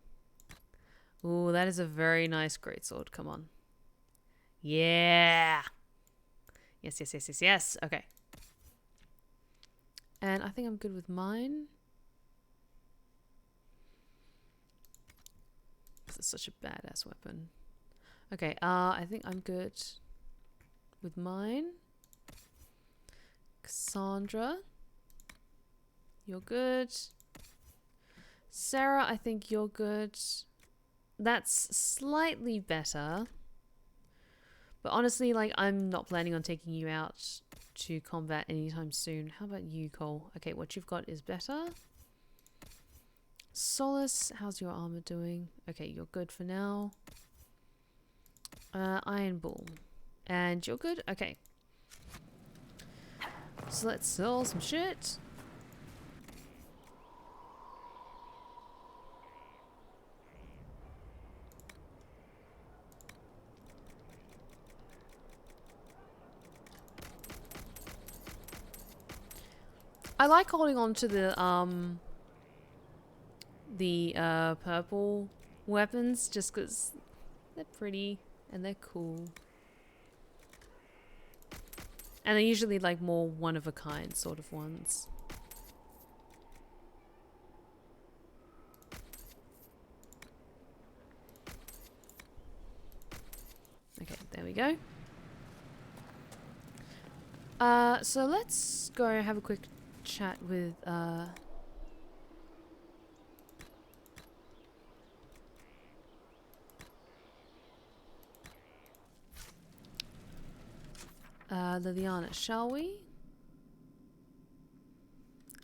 Ooh, that is a very nice greatsword. Come on. Yeah. Yes, yes, yes, yes, yes. Okay. And I think I'm good with mine. This is such a badass weapon. Okay, I think I'm good with mine. Cassandra, you're good. Sarah, I think you're good. That's slightly better. But honestly, like, I'm not planning on taking you out to combat anytime soon. How about you, Cole? Okay, what you've got is better. Solas, how's your armor doing? Okay, you're good for now. Iron Bull. And you're good? Okay. So let's sell some shit. I like holding on to the purple weapons just because they're pretty and they're cool. And they're usually like more one-of-a-kind sort of ones. Okay, there we go. So let's go have a quick chat with Liliana, shall we?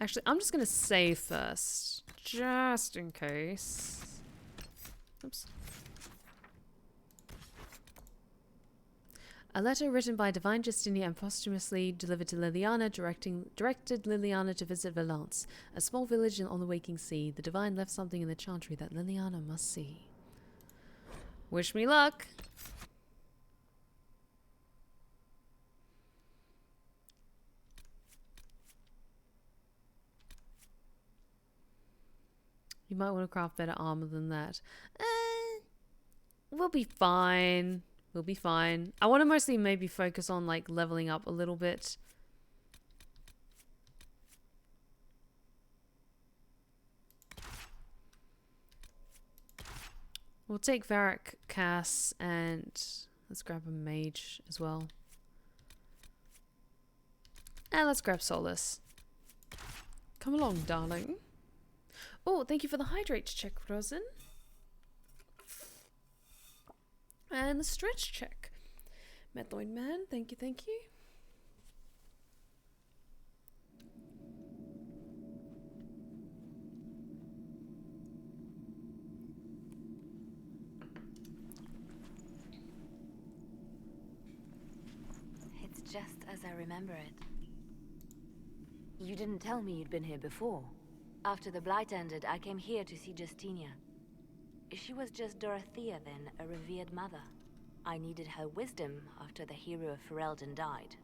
Actually, I'm just gonna save first, just in case. Oops. A letter written by Divine Justinia and posthumously delivered to Liliana, directed Liliana to visit Valence, a small village on the waking sea. The Divine left something in the chantry that Liliana must see. Wish me luck! You might want to craft better armor than that. We'll be fine. We'll be fine. I want to mostly maybe focus on like leveling up a little bit. We'll take Varric, Cass, and let's grab a mage as well. And let's grab Solas. Come along, darling. Oh, thank you for the hydrate check, Rosin. And the stretch check. Methoid Man, thank you, thank you. It's just as I remember it. You didn't tell me you'd been here before. After the Blight ended, I came here to see Justinia. She was just Dorothea then, a revered mother. I needed her wisdom after the hero of Ferelden died.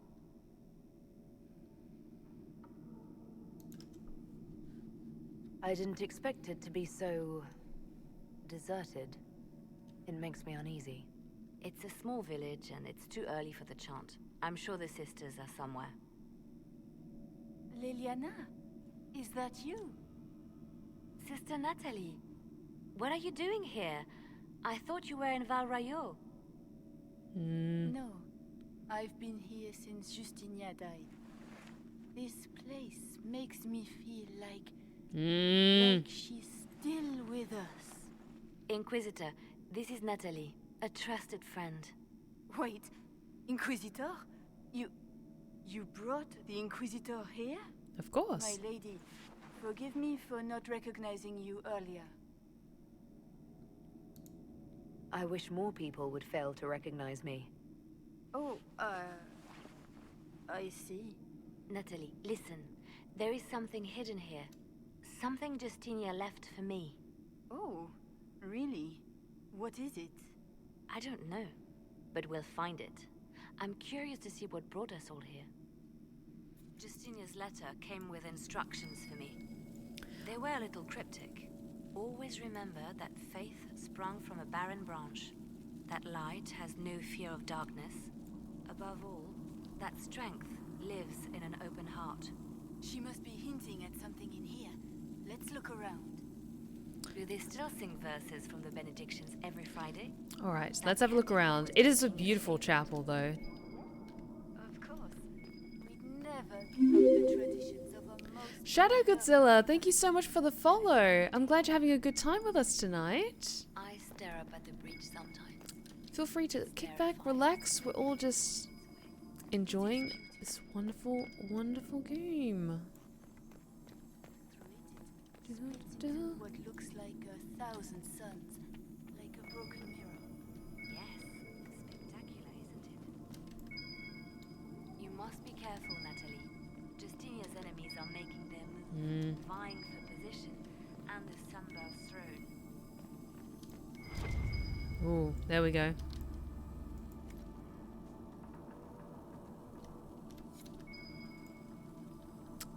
I didn't expect it to be so deserted. It makes me uneasy. It's a small village and it's too early for the chant. I'm sure the sisters are somewhere. Liliana, is that you? Sister Natalie, what are you doing here? I thought you were in Val Rayo. No, I've been here since Justinia died. This place makes me feel like she's still with us. Inquisitor, this is Natalie, a trusted friend. Wait, Inquisitor? You brought the Inquisitor here? Of course. My lady, forgive me for not recognizing you earlier. I wish more people would fail to recognize me. Oh, I see. Natalie, listen. There is something hidden here. Something Justinia left for me. Oh, really? What is it? I don't know, but we'll find it. I'm curious to see what brought us all here. Justinia's letter came with instructions for me. They were a little cryptic. Always remember that faith sprung from a barren branch. That light has no fear of darkness. Above all, that strength lives in an open heart. She must be hinting at something in here. Let's look around. Do they still sing verses from the benedictions every Friday? Alright, let's have a look around. It is a beautiful chapel, though. Shadow Godzilla, thank you so much for the follow. I'm glad you're having a good time with us tonight. I stare up at the breach sometimes. Feel free to kick back, relax. We're all just enjoying this wonderful, wonderful game. What looks like 1,000 suns, like a broken mirror. Yes, spectacular, isn't it? You must be careful, Natalie. Justinia's enemies are making their move, vying for position and the Sunbell's throne. Ooh, there we go.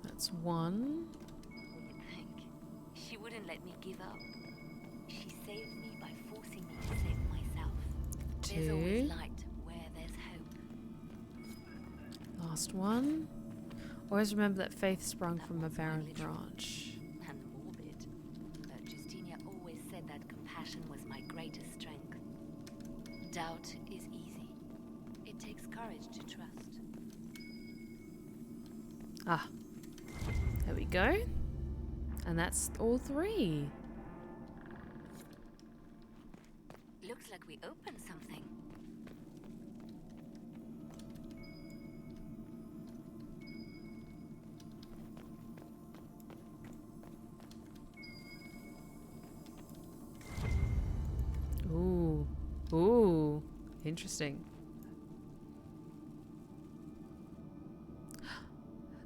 That's one. She wouldn't let me give up. She saved me by forcing me to save myself. There's always light where there's hope. Last one. Always remember that faith sprung from a barren branch. And morbid. But Justinia always said that compassion was my greatest strength. Doubt is easy. It takes courage to trust. Ah. There we go. And that's all three. Looks like we opened something. Ooh. Ooh. Interesting.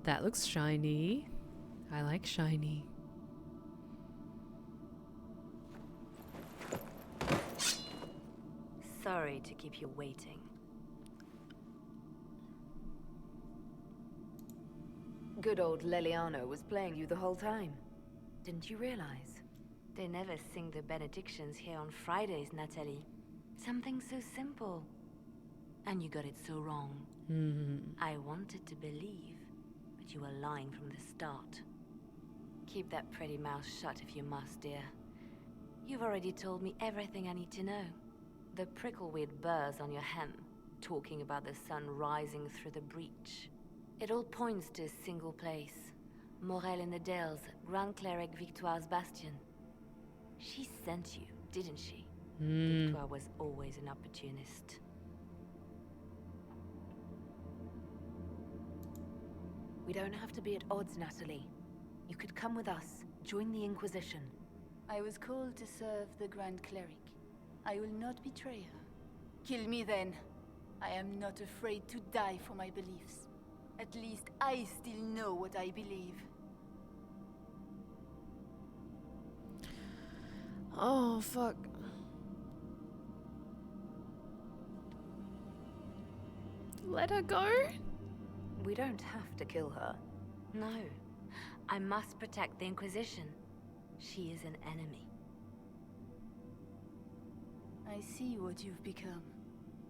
That looks shiny. I like shiny. Sorry to keep you waiting. Good old Leliano was playing you the whole time. Didn't you realize? They never sing the benedictions here on Fridays, Natalie. Something so simple. And you got it so wrong. I wanted to believe, but you were lying from the start. Keep that pretty mouth shut if you must, dear. You've already told me everything I need to know. The prickleweed burrs on your hem, talking about the sun rising through the breach. It all points to a single place. Morel in the Dales, Grand Cleric Victoire's bastion. She sent you, didn't she? Victoire was always an opportunist. We don't have to be at odds, Natalie. You could come with us, join the Inquisition. I was called to serve the Grand Cleric. I will not betray her. Kill me then. I am not afraid to die for my beliefs. At least I still know what I believe. Oh, fuck. Let her go? We don't have to kill her. No. I must protect the Inquisition. She is an enemy. I see what you've become.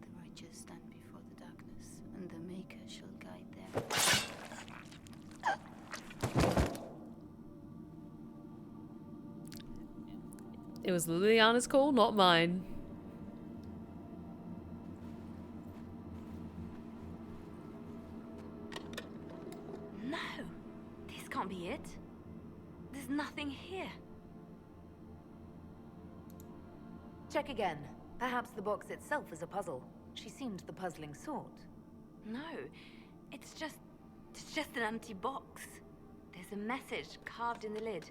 The righteous stand before the darkness, and the Maker shall guide them. It was Liliana's call, not mine. No! This can't be it. There's nothing here. Check again. Perhaps the box itself is a puzzle. She seemed the puzzling sort. No, it's just an empty box. There's a message carved in the lid.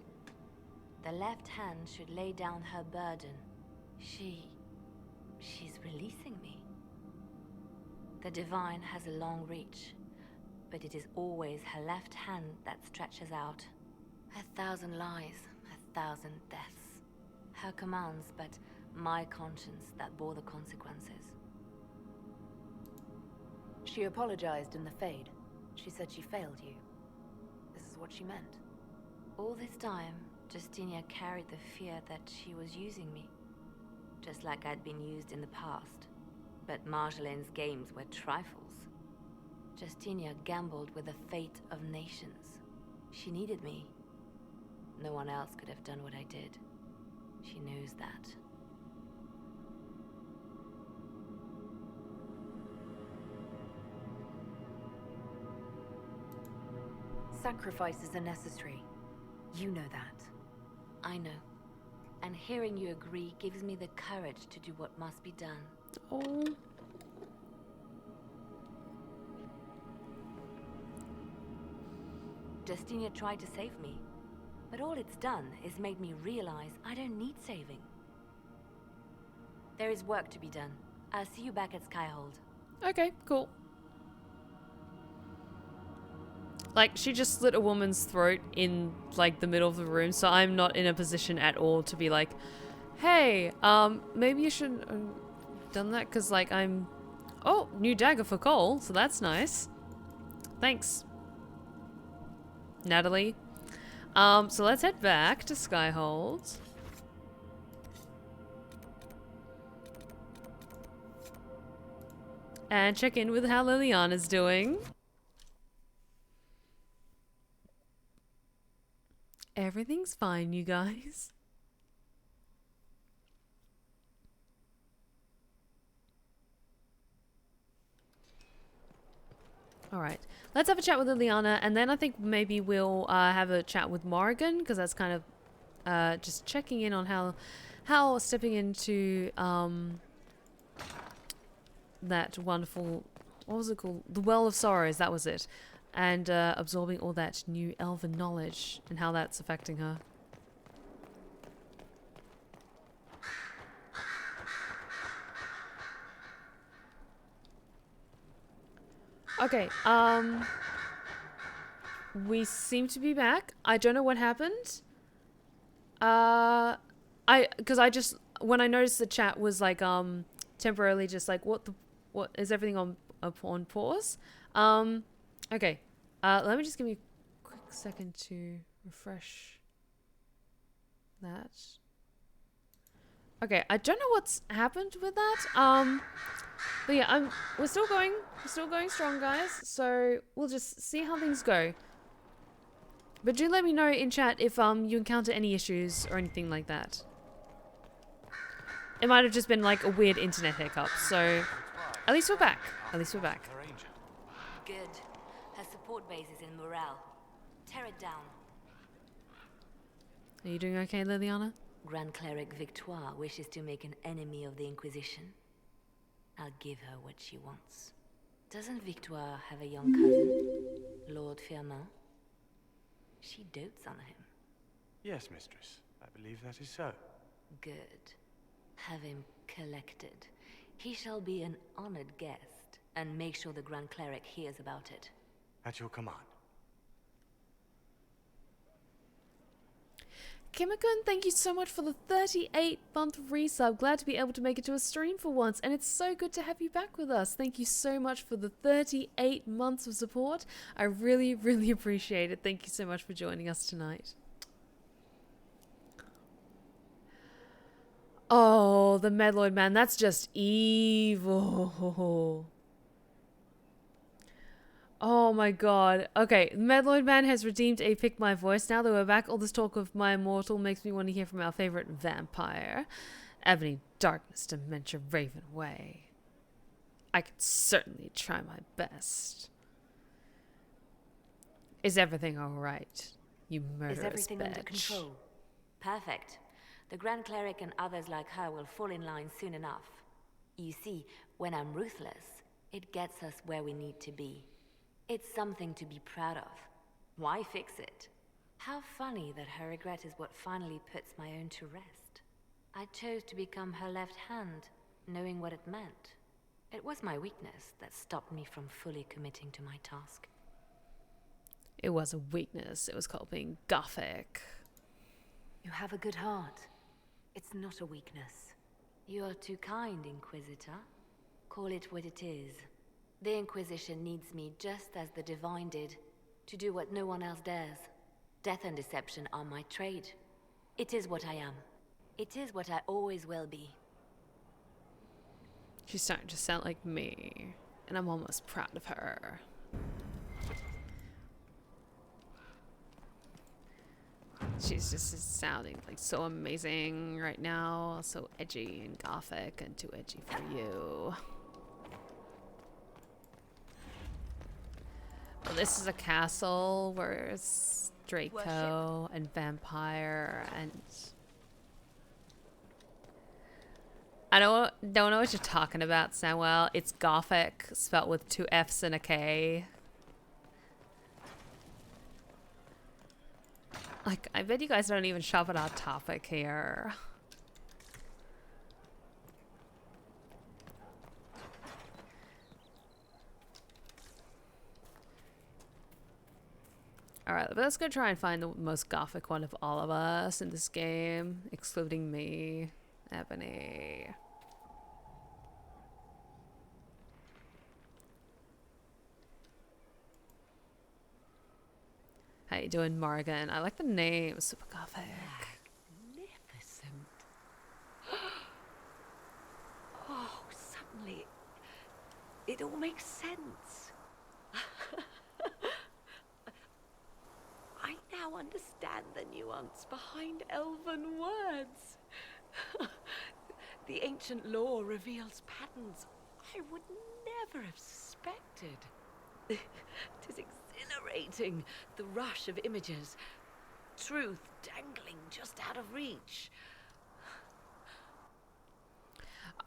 The left hand should lay down her burden. She's releasing me. The divine has a long reach, but it is always her left hand that stretches out. 1,000 lies, 1,000 deaths. Her commands, but my conscience that bore the consequences. She apologized in the Fade. She said she failed you. This is what she meant. All this time, Justinia carried the fear that she was using me. Just like I'd been used in the past. But Marjolaine's games were trifles. Justinia gambled with the fate of nations. She needed me. No one else could have done what I did. She knows that. Sacrifices are necessary. You know that. I know. And hearing you agree gives me the courage to do what must be done. Oh. Justinia tried to save me, but all it's done is made me realize I don't need saving. There is work to be done. I'll see you back at Skyhold. Okay, cool. Like, she just slit a woman's throat in, like, the middle of the room, so I'm not in a position at all to be like, hey, maybe you shouldn't have done that, because, like, I'm... Oh, new dagger for Cole, so that's nice. Thanks, Natalie. So let's head back to Skyhold. And check in with how Liliana's doing. Everything's fine, you guys. Alright, let's have a chat with Liliana, and then I think maybe we'll have a chat with Morrigan, because that's kind of just checking in on how stepping into that wonderful, what was it called? The Well of Sorrows, that was it. And absorbing all that new elven knowledge and how that's affecting her. Okay, we seem to be back. I don't know what happened. Because I just, when I noticed the chat was like, temporarily just like, what is everything on pause? Okay, let me just give me a quick second to refresh that. Okay, I don't know what's happened with that. But yeah, we're still going strong, guys. So we'll just see how things go. But do let me know in chat if you encounter any issues or anything like that. It might have just been like a weird internet hiccup. So at least we're back. At least we're back. Good. Her support base is in morale. Tear it down. Are you doing okay, Liliana? Grand Cleric Victoire wishes to make an enemy of the Inquisition. I'll give her what she wants. Doesn't Victoire have a young cousin, Lord Firmin? She dotes on him. Yes, mistress. I believe that is so. Good. Have him collected. He shall be an honored guest, and make sure the Grand Cleric hears about it. At your command. Kimikun, thank you so much for the 38-month resub. Glad to be able to make it to a stream for once, and it's so good to have you back with us. Thank you so much for the 38 months of support. I really, really appreciate it. Thank you so much for joining us tonight. Oh, the Medloid man, that's just evil. Oh my god. Okay, Medloid Man has redeemed a Pick My Voice. Now that we're back, all this talk of my immortal makes me want to hear from our favorite vampire. Ebony, Darkness, Dementia, Raven Way. I could certainly try my best. Is everything alright, you murderous bitch? Is everything under control? Perfect. The Grand Cleric and others like her will fall in line soon enough. You see, when I'm ruthless, it gets us where we need to be. It's something to be proud of. Why fix it? How funny that her regret is what finally puts my own to rest. I chose to become her left hand, knowing what it meant. It was my weakness that stopped me from fully committing to my task. It was a weakness. It was called being Gothic. You have a good heart. It's not a weakness. You are too kind, Inquisitor. Call it what it is. The Inquisition needs me just as the Divine did, to do what no one else dares. Death and deception are my trade. It is what I am. It is what I always will be. She's starting to sound like me, and I'm almost proud of her. She's just sounding like so amazing right now, so edgy and gothic and too edgy for you. This is a castle where it's Draco and vampire and I don't know what you're talking about, Samuel. It's Gothic, spelt with 2 F's and a K. Like, I bet you guys don't even shop at our topic here. Alright, let's go try and find the most Gothic one of all of us in this game, excluding me. Ebony. How you doing, Morgan? I like the name. Super Gothic. Magnificent. Oh, suddenly it all makes sense. I now understand the nuance behind elven words. The ancient lore reveals patterns I would never have suspected. It is exhilarating, the rush of images, truth dangling just out of reach.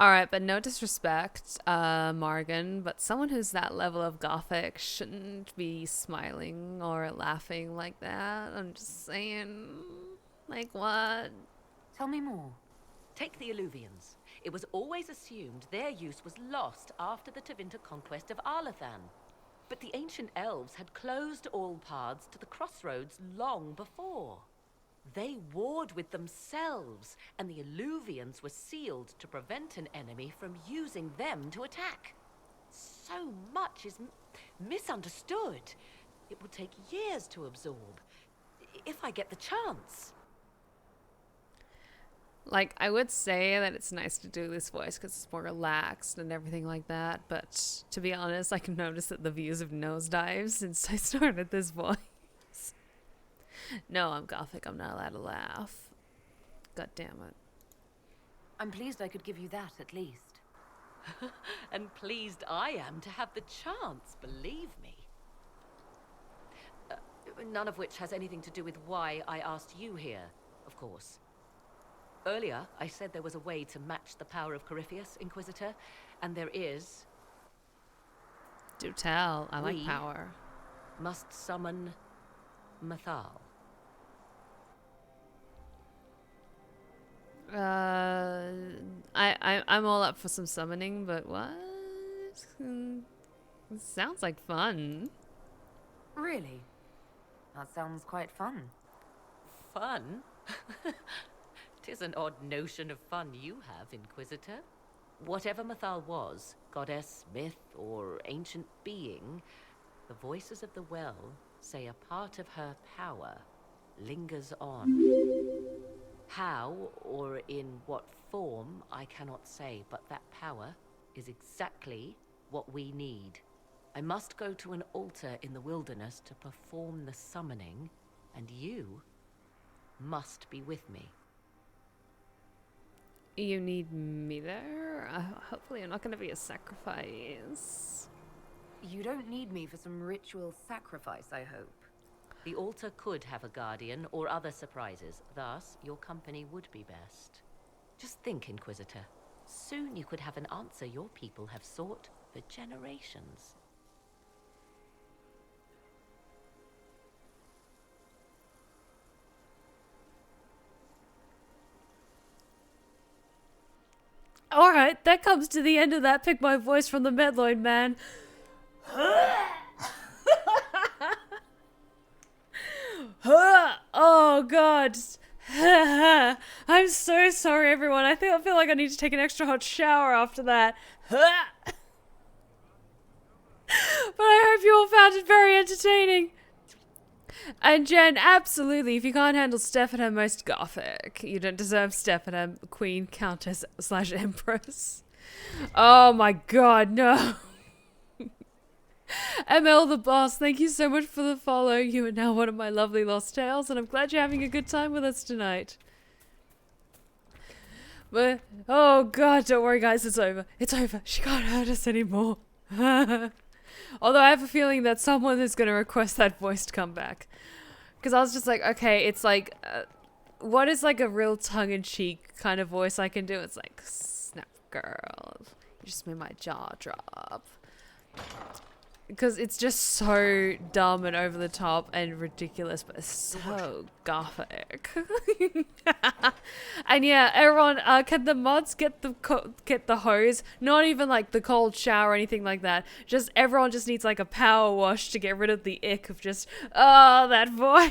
Alright, but no disrespect, Morgan, but someone who's that level of Gothic shouldn't be smiling or laughing like that. I'm just saying, like, what? Tell me more. Take the Alluvians. It was always assumed their use was lost after the Tevinter conquest of Ghonnathan. But the ancient elves had closed all paths to the crossroads long before. They warred with themselves, and the Alluvians were sealed to prevent an enemy from using them to attack. So much is misunderstood. It will take years to absorb, if I get the chance. Like, I would say that it's nice to do this voice because it's more relaxed and everything like that, but to be honest, I can notice that the views have nosedived since I started this voice. No, I'm Gothic. I'm not allowed to laugh. God damn it. I'm pleased I could give you that, at least. And pleased I am to have the chance, believe me. None of which has anything to do with why I asked you here, of course. Earlier, I said there was a way to match the power of Corypheus, Inquisitor, and there is. Do tell. I like power. Must summon Mathal. I'm all up for some summoning, but what? Sounds like fun. Really? That sounds quite fun. Fun? 'Tis an odd notion of fun you have, Inquisitor. Whatever Mathal was, goddess, myth, or ancient being, the voices of the well say a part of her power lingers on. How, or in what form, I cannot say, but that power is exactly what we need. I must go to an altar in the wilderness to perform the summoning, and you must be with me. You need me there? Hopefully I'm not going to be a sacrifice. You don't need me for some ritual sacrifice, I hope. The altar could have a guardian or other surprises, thus your company would be best. Just think, Inquisitor. Soon you could have an answer your people have sought for generations. Alright, that comes to the end of that Pick My Voice from the Medloid Man. Oh god. I'm so sorry everyone. I feel like I need to take an extra hot shower after that. But I hope you all found it very entertaining. And Jen, absolutely, if you can't handle Stephanem most Gothic, you don't deserve Stephanem, Queen, Countess, / Empress. Oh my god, no. ML the Boss, thank you so much for the follow. You are now one of my lovely lost tales, and I'm glad you're having a good time with us tonight. But, oh god, don't worry guys, it's over. It's over. She can't hurt us anymore. Although I have a feeling that someone is going to request that voice to come back. Because I was just like, okay, it's like, what is like a real tongue-in-cheek kind of voice I can do? It's like, snap girl, you just made my jaw drop. Because it's just so dumb and over the top and ridiculous, but it's so gothic. And yeah, everyone, can the mods get the hose? Not even like the cold shower or anything like that. Just everyone just needs like a power wash to get rid of the ick of just, oh, that voice.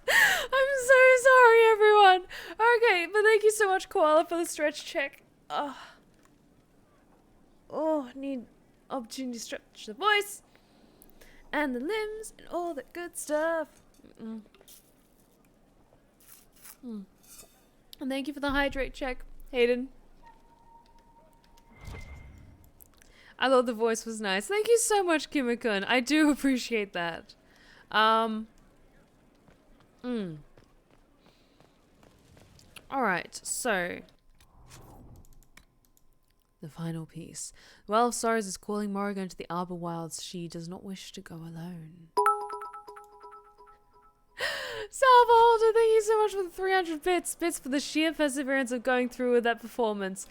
I'm so sorry, everyone. Okay, but thank you so much, Koala, for the stretch check. Oh, need opportunity to stretch the voice and the limbs and all that good stuff. And thank you for the hydrate check, Hayden. I thought the voice was nice. Thank you so much, Kimikun. I do appreciate that. Alright, so the final piece. Well, of Sorrows is calling Morrigan to the Arbor Wilds. She does not wish to go alone. Salvaholder, thank you so much for the 300 bits. Bits for the sheer perseverance of going through with that performance.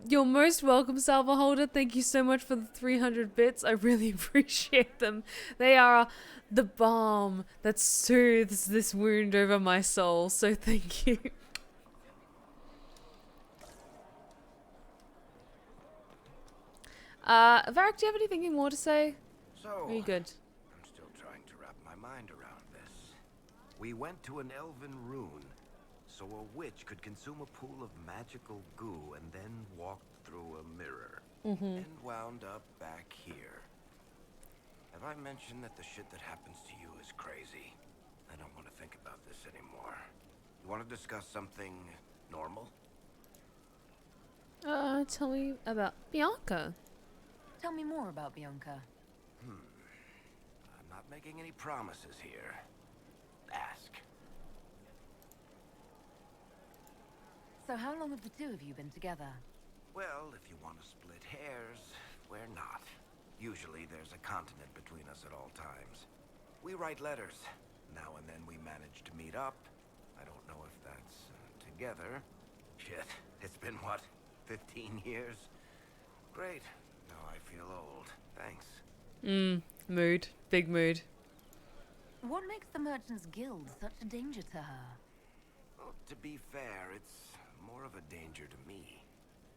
You're most welcome, Salvaholder. Thank you so much for the 300 bits. I really appreciate them. They are the balm that soothes this wound over my soul, so thank you. Varric, do you have anything more to say? So, are you good? I'm still trying to wrap my mind around this. We went to an elven rune, so a witch could consume a pool of magical goo and then walked through a mirror. And wound up back here. Have I mentioned that the shit that happens to you is crazy? I don't want to think about this anymore. You want to discuss something normal? Tell me about Bianca. Tell me more about Bianca. I'm not making any promises here. Ask. So how long have the two of you been together? Well, if you want to split hairs, we're not. Usually there's a continent between us at all times. We write letters. Now and then we manage to meet up. I don't know if that's together. Shit, it's been what, 15 years? Great. Now I feel old. Thanks. Mood. Big mood. What makes the Merchants Guild such a danger to her? Well, to be fair, it's more of a danger to me.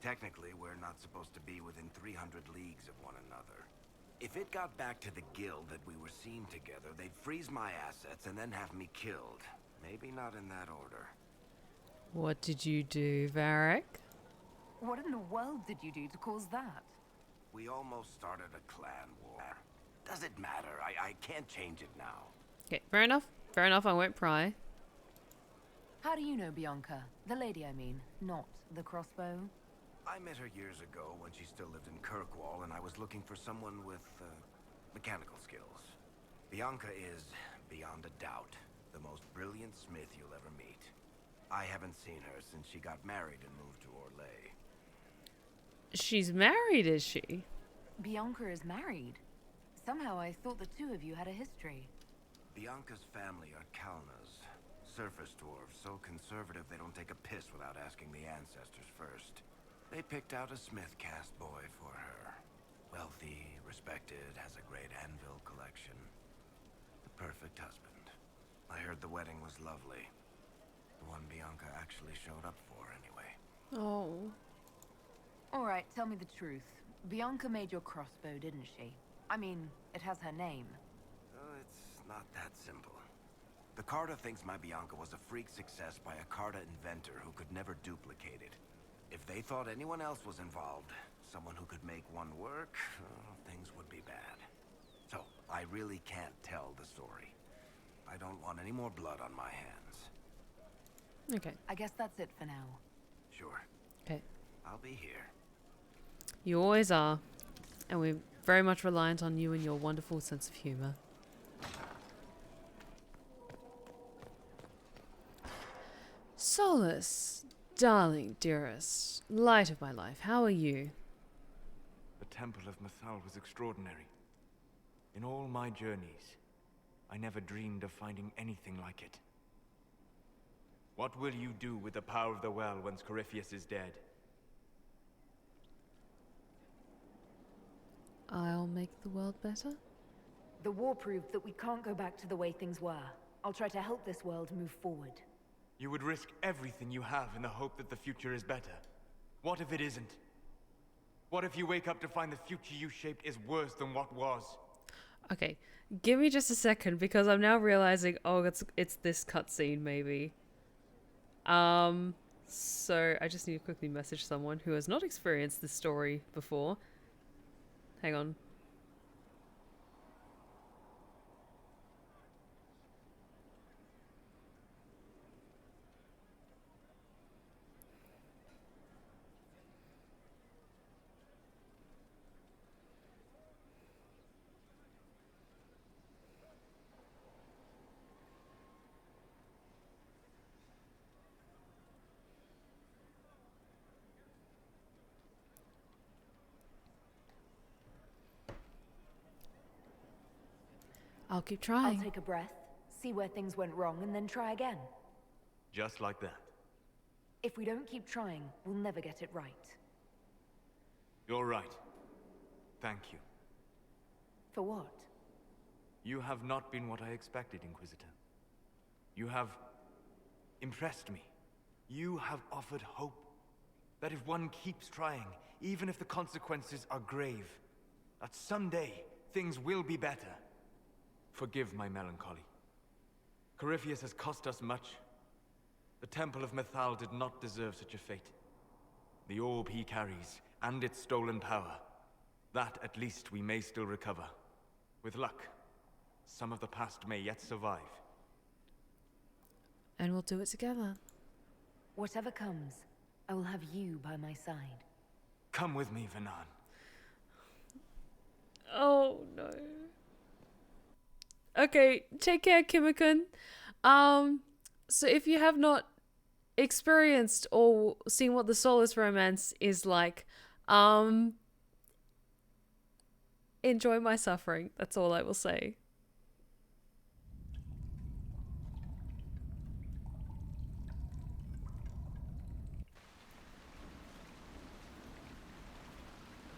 Technically, we're not supposed to be within 300 leagues of one another. If it got back to the guild that we were seen together, they'd freeze my assets and then have me killed. Maybe not in that order. What did you do, Varric? What in the world did you do to cause that? We almost started a clan war. Does it matter? I can't change it now. Okay, fair enough. Fair enough, I won't pry. How do you know Bianca? The lady, I mean, not the crossbow. I met her years ago when she still lived in Kirkwall, and I was looking for someone with mechanical skills. Bianca is, beyond a doubt, the most brilliant smith you'll ever meet. I haven't seen her since she got married and moved to Orlais. She's married, is she? Bianca is married. Somehow I thought the two of you had a history. Bianca's family are Kalnas, surface dwarves, so conservative they don't take a piss without asking the ancestors first. They picked out a smith caste boy for her. Wealthy, respected, has a great anvil collection. The perfect husband. I heard the wedding was lovely. The one Bianca actually showed up for, anyway. Oh. Alright, tell me the truth. Bianca made your crossbow, didn't she? I mean, it has her name. It's not that simple. The Carta thinks my Bianca was a freak success by a Carta inventor who could never duplicate it. If they thought anyone else was involved, someone who could make one work, things would be bad. So, I really can't tell the story. I don't want any more blood on my hands. Okay. I guess that's it for now. Sure. Okay. I'll be here. You always are. And we're very much reliant on you and your wonderful sense of humor. Solas, darling, dearest, light of my life, how are you? The Temple of Mythal was extraordinary. In all my journeys, I never dreamed of finding anything like it. What will you do with the power of the well once Corypheus is dead? I'll make the world better? The war proved that we can't go back to the way things were. I'll try to help this world move forward. You would risk everything you have in the hope that the future is better. What if it isn't? What if you wake up to find the future you shaped is worse than what was? Okay, give me just a second because I'm now realizing, oh, it's this cutscene maybe. So I just need to quickly message someone who has not experienced this story before. Hang on. I'll keep trying. I'll take a breath, see where things went wrong, and then try again. Just like that. If we don't keep trying, we'll never get it right. You're right. Thank you. For what? You have not been what I expected, Inquisitor. You have impressed me. You have offered hope. That if one keeps trying, even if the consequences are grave, that someday things will be better. Forgive my melancholy. Corypheus has cost us much. The Temple of Mythal did not deserve such a fate. The orb he carries, and its stolen power, that at least we may still recover. With luck, some of the past may yet survive. And we'll do it together. Whatever comes, I will have you by my side. Come with me, Vanan. Oh no. Okay, take care, Kimikun. So if you have not experienced or seen what the Solas romance is like, enjoy my suffering. That's all I will say.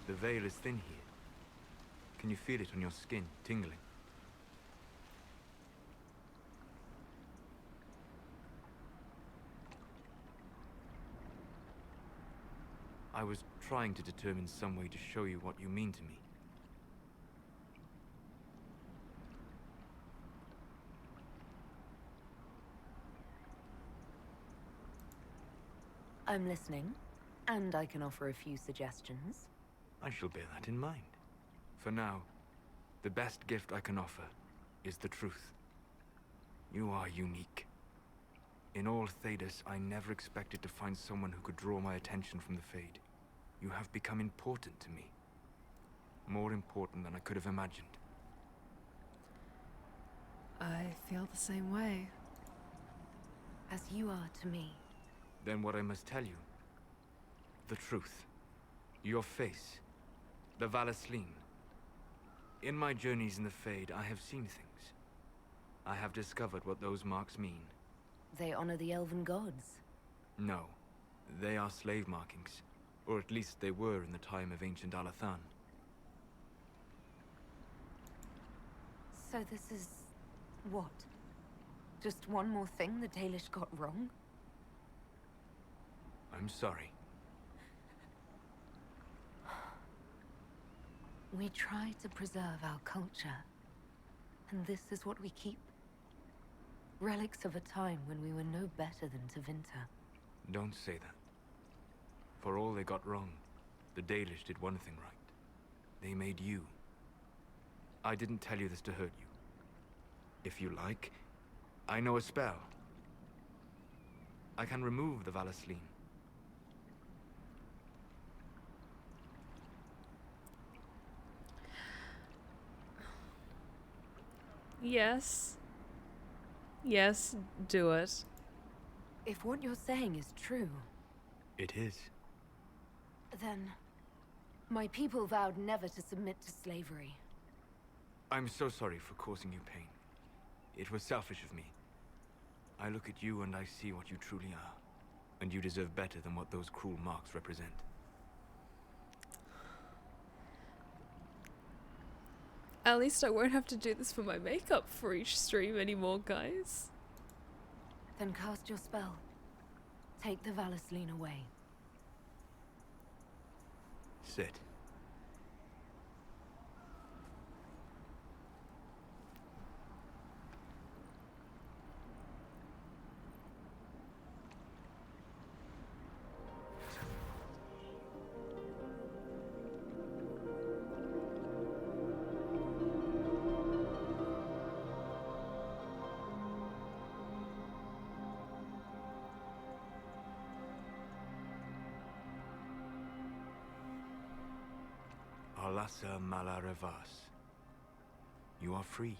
The veil is thin here. Can you feel it on your skin, tingling? I was trying to determine some way to show you what you mean to me. I'm listening, and I can offer a few suggestions. I shall bear that in mind. For now, the best gift I can offer is the truth. You are unique. In all Thedas, I never expected to find someone who could draw my attention from the Fade. You have become important to me. More important than I could have imagined. I feel the same way. As you are to me. Then what I must tell you. The truth. Your face. The Valasleen. In my journeys in the Fade, I have seen things. I have discovered what those marks mean. They honor the elven gods. No. They are slave markings. Or at least they were in the time of ancient Alathan. So this is... what? Just one more thing the Dalish got wrong? I'm sorry. We try to preserve our culture. And this is what we keep? Relics of a time when we were no better than Tevinter. Don't say that. For all they got wrong, the Dalish did one thing right. They made you. I didn't tell you this to hurt you. If you like, I know a spell. I can remove the Valasleen. Yes. Yes, do it. If what you're saying is true... It is. Then... My people vowed never to submit to slavery. I'm so sorry for causing you pain. It was selfish of me. I look at you and I see what you truly are. And you deserve better than what those cruel marks represent. At least I won't have to do this for my makeup for each stream anymore, guys. Then cast your spell. Take the Valesline away. Sit. Alasa Malarevas. You are free.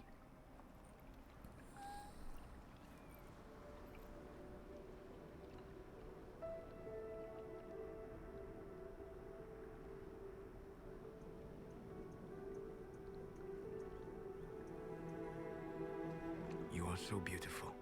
You are so beautiful.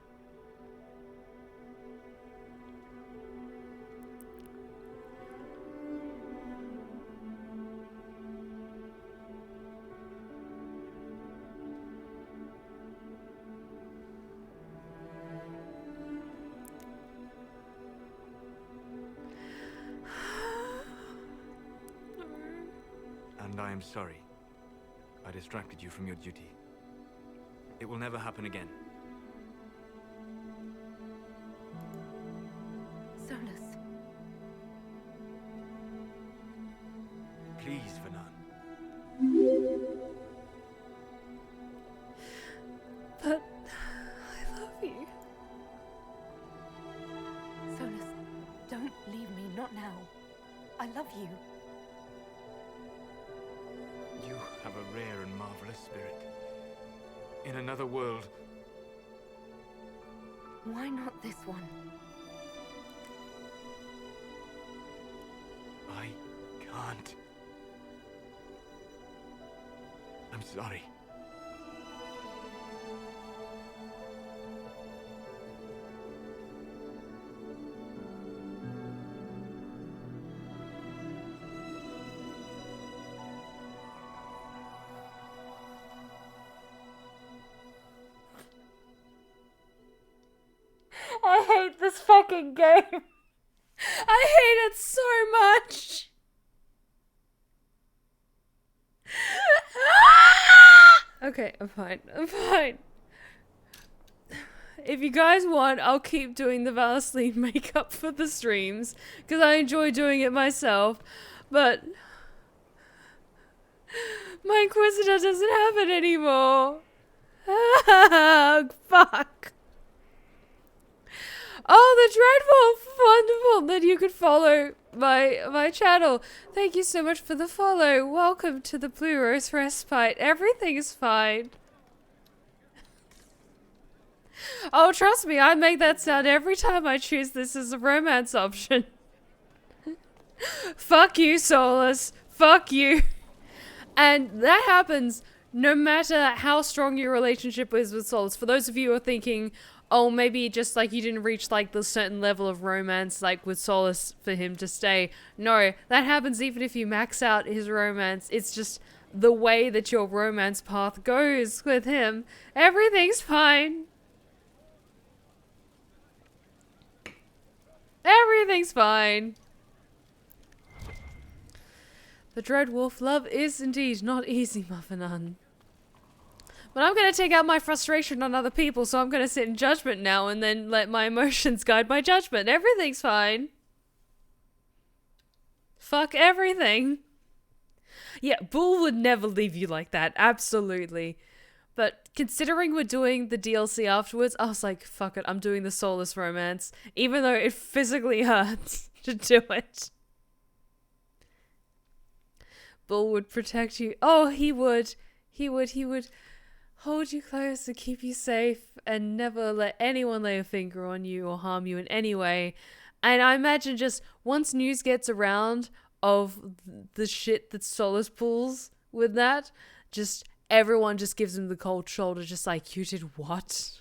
And I am sorry. I distracted you from your duty. It will never happen again. Solas. Please, Vanan. But I love you. Solas, don't leave me, not now. I love you. You have a rare and marvelous spirit. In another world. Why not this one? I can't. I'm sorry. I hate this fucking game. I hate it so much. Okay, I'm fine. I'm fine. If you guys want, I'll keep doing the Valesline makeup for the streams, because I enjoy doing it myself, but my Inquisitor doesn't have it anymore. Fuck. Oh, the Dreadwolf! Wonderful that you could follow my channel. Thank you so much for the follow. Welcome to the Blue Rose Respite. Everything is fine. Oh, trust me, I make that sound every time I choose this as a romance option. Fuck you, Solas. Fuck you. And that happens no matter how strong your relationship is with Solas. For those of you who are thinking, oh, maybe just like you didn't reach like the certain level of romance like with Solas for him to stay. No, that happens even if you max out his romance. It's just the way that your romance path goes with him. Everything's fine. Everything's fine. The Dreadwolf love is indeed not easy, Muffinan. But I'm going to take out my frustration on other people, so I'm going to sit in judgment now and then let my emotions guide my judgment. Everything's fine. Fuck everything. Yeah, Bull would never leave you like that. Absolutely. But considering we're doing the DLC afterwards, I was like, fuck it, I'm doing the Solas romance. Even though it physically hurts to do it. Bull would protect you. Oh, he would. He would hold you close to keep you safe and never let anyone lay a finger on you or harm you in any way. And I imagine just once news gets around of the shit that Solas pulls with that, just everyone just gives him the cold shoulder, just like, you did what?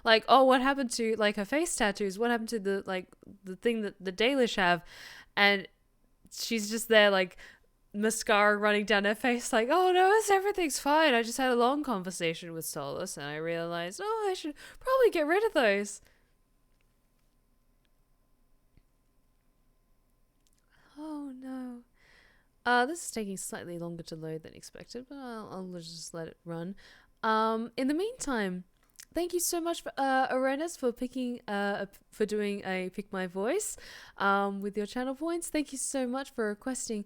Like, oh, what happened to, like, her face tattoos? What happened to the, like, the thing that the Dalish have? And she's just there, like, mascara running down her face, like, oh no, everything's fine. I just had a long conversation with Solas and I realized, oh, I should probably get rid of those. Oh no. This is taking slightly longer to load than expected, but I'll just let it run. In the meantime, thank you so much for Arenas for picking for doing a Pick My Voice with your channel points. Thank you so much for requesting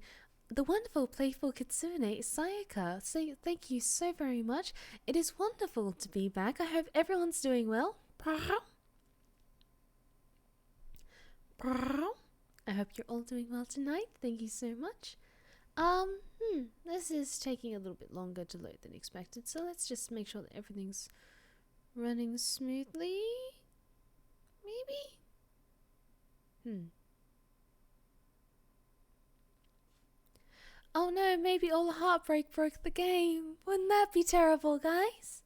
the wonderful playful Kitsune Sayaka. So thank you so very much. It is wonderful to be back. I hope everyone's doing well. I hope you're all doing well tonight. Thank you so much. This is taking a little bit longer to load than expected, so let's just make sure that everything's running smoothly. Maybe? Oh no, maybe all the heartbreak broke the game. Wouldn't that be terrible, guys?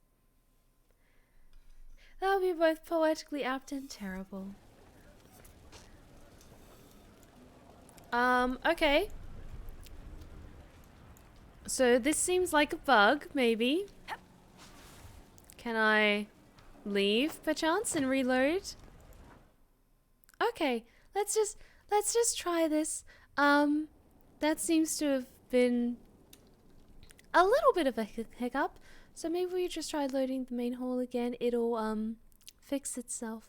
That would be both poetically apt and terrible. Okay. So this seems like a bug, maybe. Can I leave, perchance, and reload? Okay, let's just try this. That seems to have been a little bit of a hiccup. So maybe we just try loading the main hall again. It'll fix itself.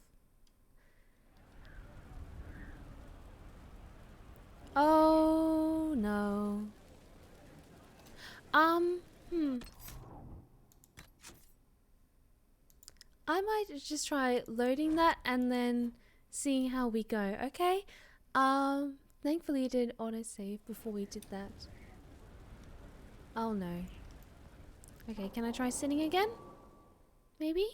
Oh no. I might just try loading that and then seeing how we go, okay? Thankfully it did autosave before we did that. Oh no. Okay, can I try sitting again? Maybe?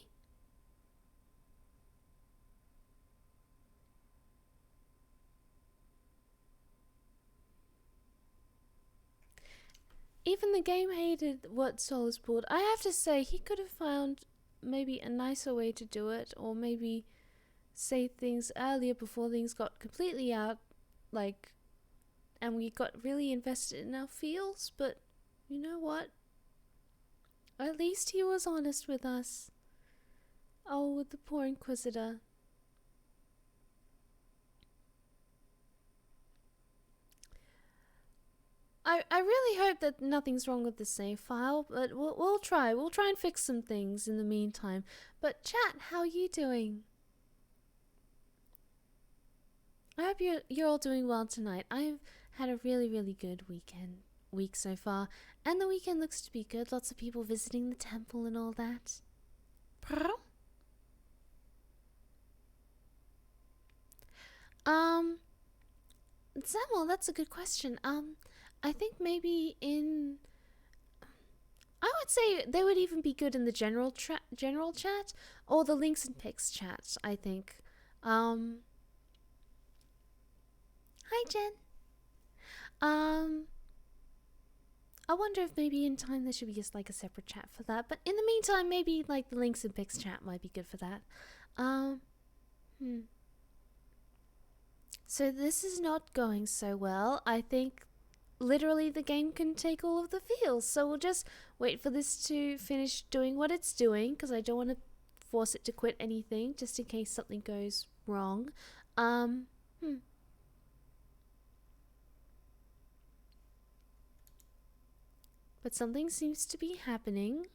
Even the game hated what Solas pulled. I have to say, he could have found maybe a nicer way to do it, or maybe say things earlier before things got completely out, like, and we got really invested in our feels. But you know what? At least he was honest with us. Oh, with the poor Inquisitor. I really hope that nothing's wrong with the save file, but we'll try. We'll try and fix some things in the meantime. But chat, how are you doing? I hope you're all doing well tonight. I've had a really good week so far, and the weekend looks to be good. Lots of people visiting the temple and all that. Samuel, that's a good question. I think maybe I would say they would even be good in the general chat or the links and pics chat, I think. Hi Jen. I wonder if maybe in time there should be just like a separate chat for that. But in the meantime, maybe like the links and pics chat might be good for that. So this is not going so well. I think literally the game can take all of the feels. So we'll just wait for this to finish doing what it's doing, because I don't want to force it to quit anything just in case something goes wrong. But something seems to be happening.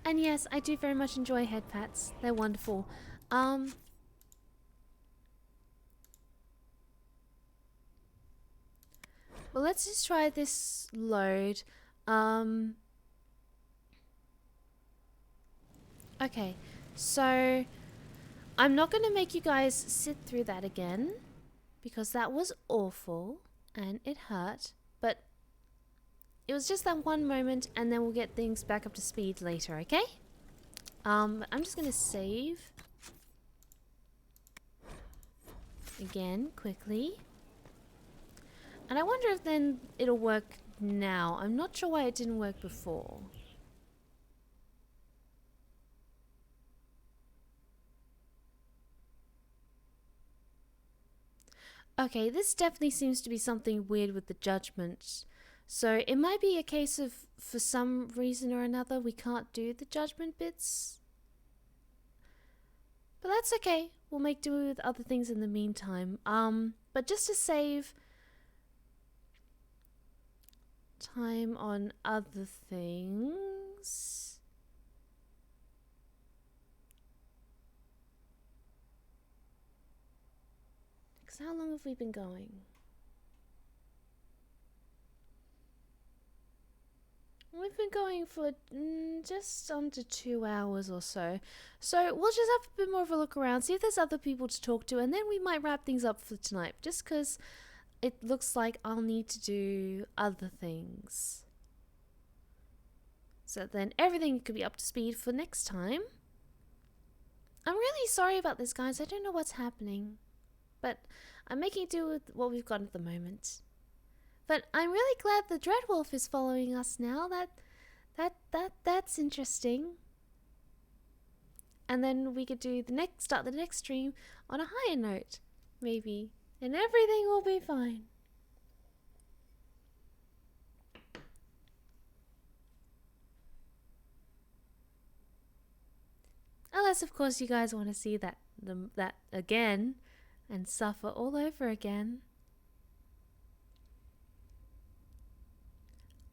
And yes, I do very much enjoy head pats. They're wonderful. Well, let's just try this load. Okay, so I'm not going to make you guys sit through that again, because that was awful and it hurt, but it was just that one moment, and then we'll get things back up to speed later, okay? I'm just going to save. again quickly. And I wonder if then it'll work now. I'm not sure why it didn't work before. Okay, this definitely seems to be something weird with the judgment. So it might be a case of, for some reason or another, we can't do the judgment bits. But that's okay. We'll make do with other things in the meantime. But just to save time on other things. How long have we been going? We've been going for just under 2 hours or so. So we'll just have a bit more of a look around, see if there's other people to talk to, and then we might wrap things up for tonight, just because it looks like I'll need to do other things. So then everything could be up to speed for next time. I'm really sorry about this, guys. I don't know what's happening. But I'm making do with what we've got at the moment. But I'm really glad the Dreadwolf is following us now. That's interesting. And then we could do start the next stream on a higher note, maybe, and everything will be fine. Unless, of course, you guys want to see that again. And suffer all over again.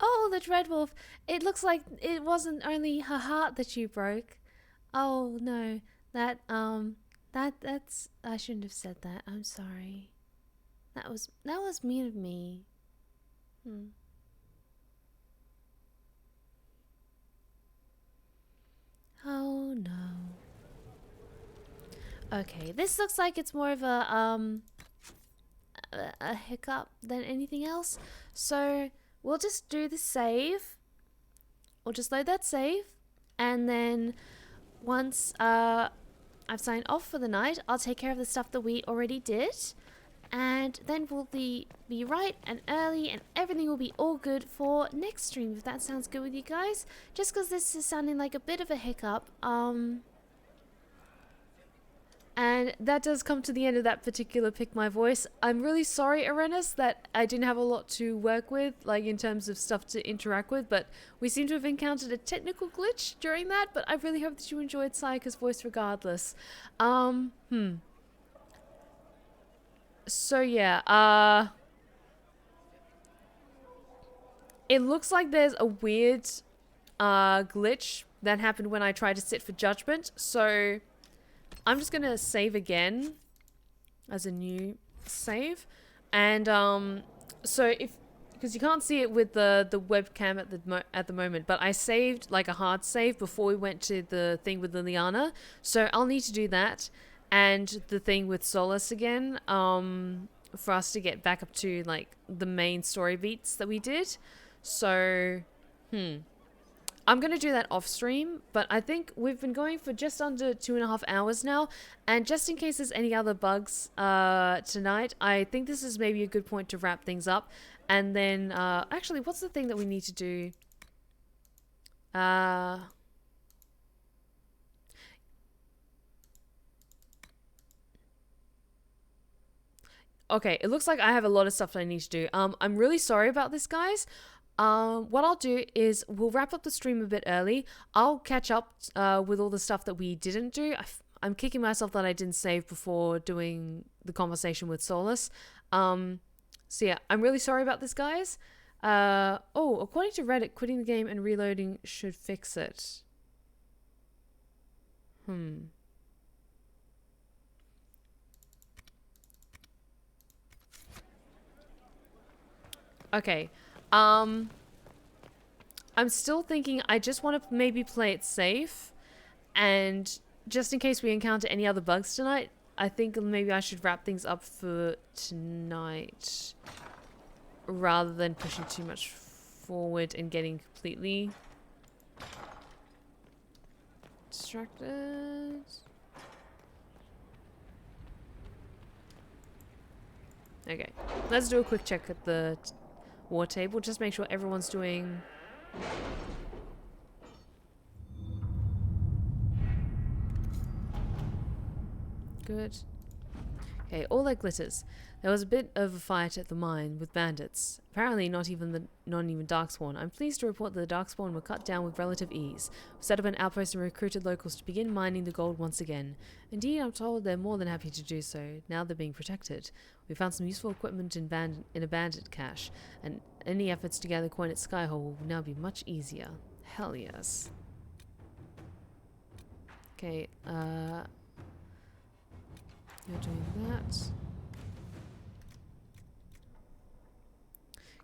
Oh, the Dreadwolf. It looks like it wasn't only her heart that you broke. Oh, no. That's... I shouldn't have said that. I'm sorry. That was mean of me. Oh, no. Okay, this looks like it's more of a hiccup than anything else. So we'll just do the save. We'll just load that save. And then once I've signed off for the night, I'll take care of the stuff that we already did. And then we'll be right and early and everything will be all good for next stream, if that sounds good with you guys. Just because this is sounding like a bit of a hiccup. And that does come to the end of that particular Pick My Voice. I'm really sorry, Arenas, that I didn't have a lot to work with, like in terms of stuff to interact with, but we seem to have encountered a technical glitch during that, but I really hope that you enjoyed Sayaka's voice regardless. So yeah, it looks like there's a weird glitch that happened when I tried to sit for judgment, so I'm just gonna save again as a new save, and so because you can't see it with the webcam at the moment, but I saved like a hard save before we went to the thing with Liliana, so I'll need to do that and the thing with Solas again for us to get back up to like the main story beats that we did. So I'm going to do that off stream, but I think we've been going for just under 2.5 hours now, and just in case there's any other bugs tonight, I think this is maybe a good point to wrap things up. And then, actually, what's the thing that we need to do? Okay, it looks like I have a lot of stuff that I need to do. I'm really sorry about this, guys. What I'll do is we'll wrap up the stream a bit early. I'll catch up with all the stuff that we didn't do. I'm kicking myself that I didn't save before doing the conversation with Solas. So yeah, I'm really sorry about this, guys. Oh, according to Reddit, quitting the game and reloading should fix it. Okay. I'm still thinking I just want to maybe play it safe, and just in case we encounter any other bugs tonight, I think maybe I should wrap things up for tonight rather than pushing too much forward and getting completely distracted. Okay, let's do a quick check at the war table. Just make sure everyone's doing... Good. Okay, all that glitters. There was a bit of a fight at the mine with bandits. Apparently not even Darkspawn. I'm pleased to report that the Darkspawn were cut down with relative ease. We set up an outpost and recruited locals to begin mining the gold once again. Indeed, I'm told they're more than happy to do so. Now they're being protected. We found some useful equipment in a bandit cache, and any efforts to gather coin at Skyhole will now be much easier. Hell yes. Okay, you're doing that.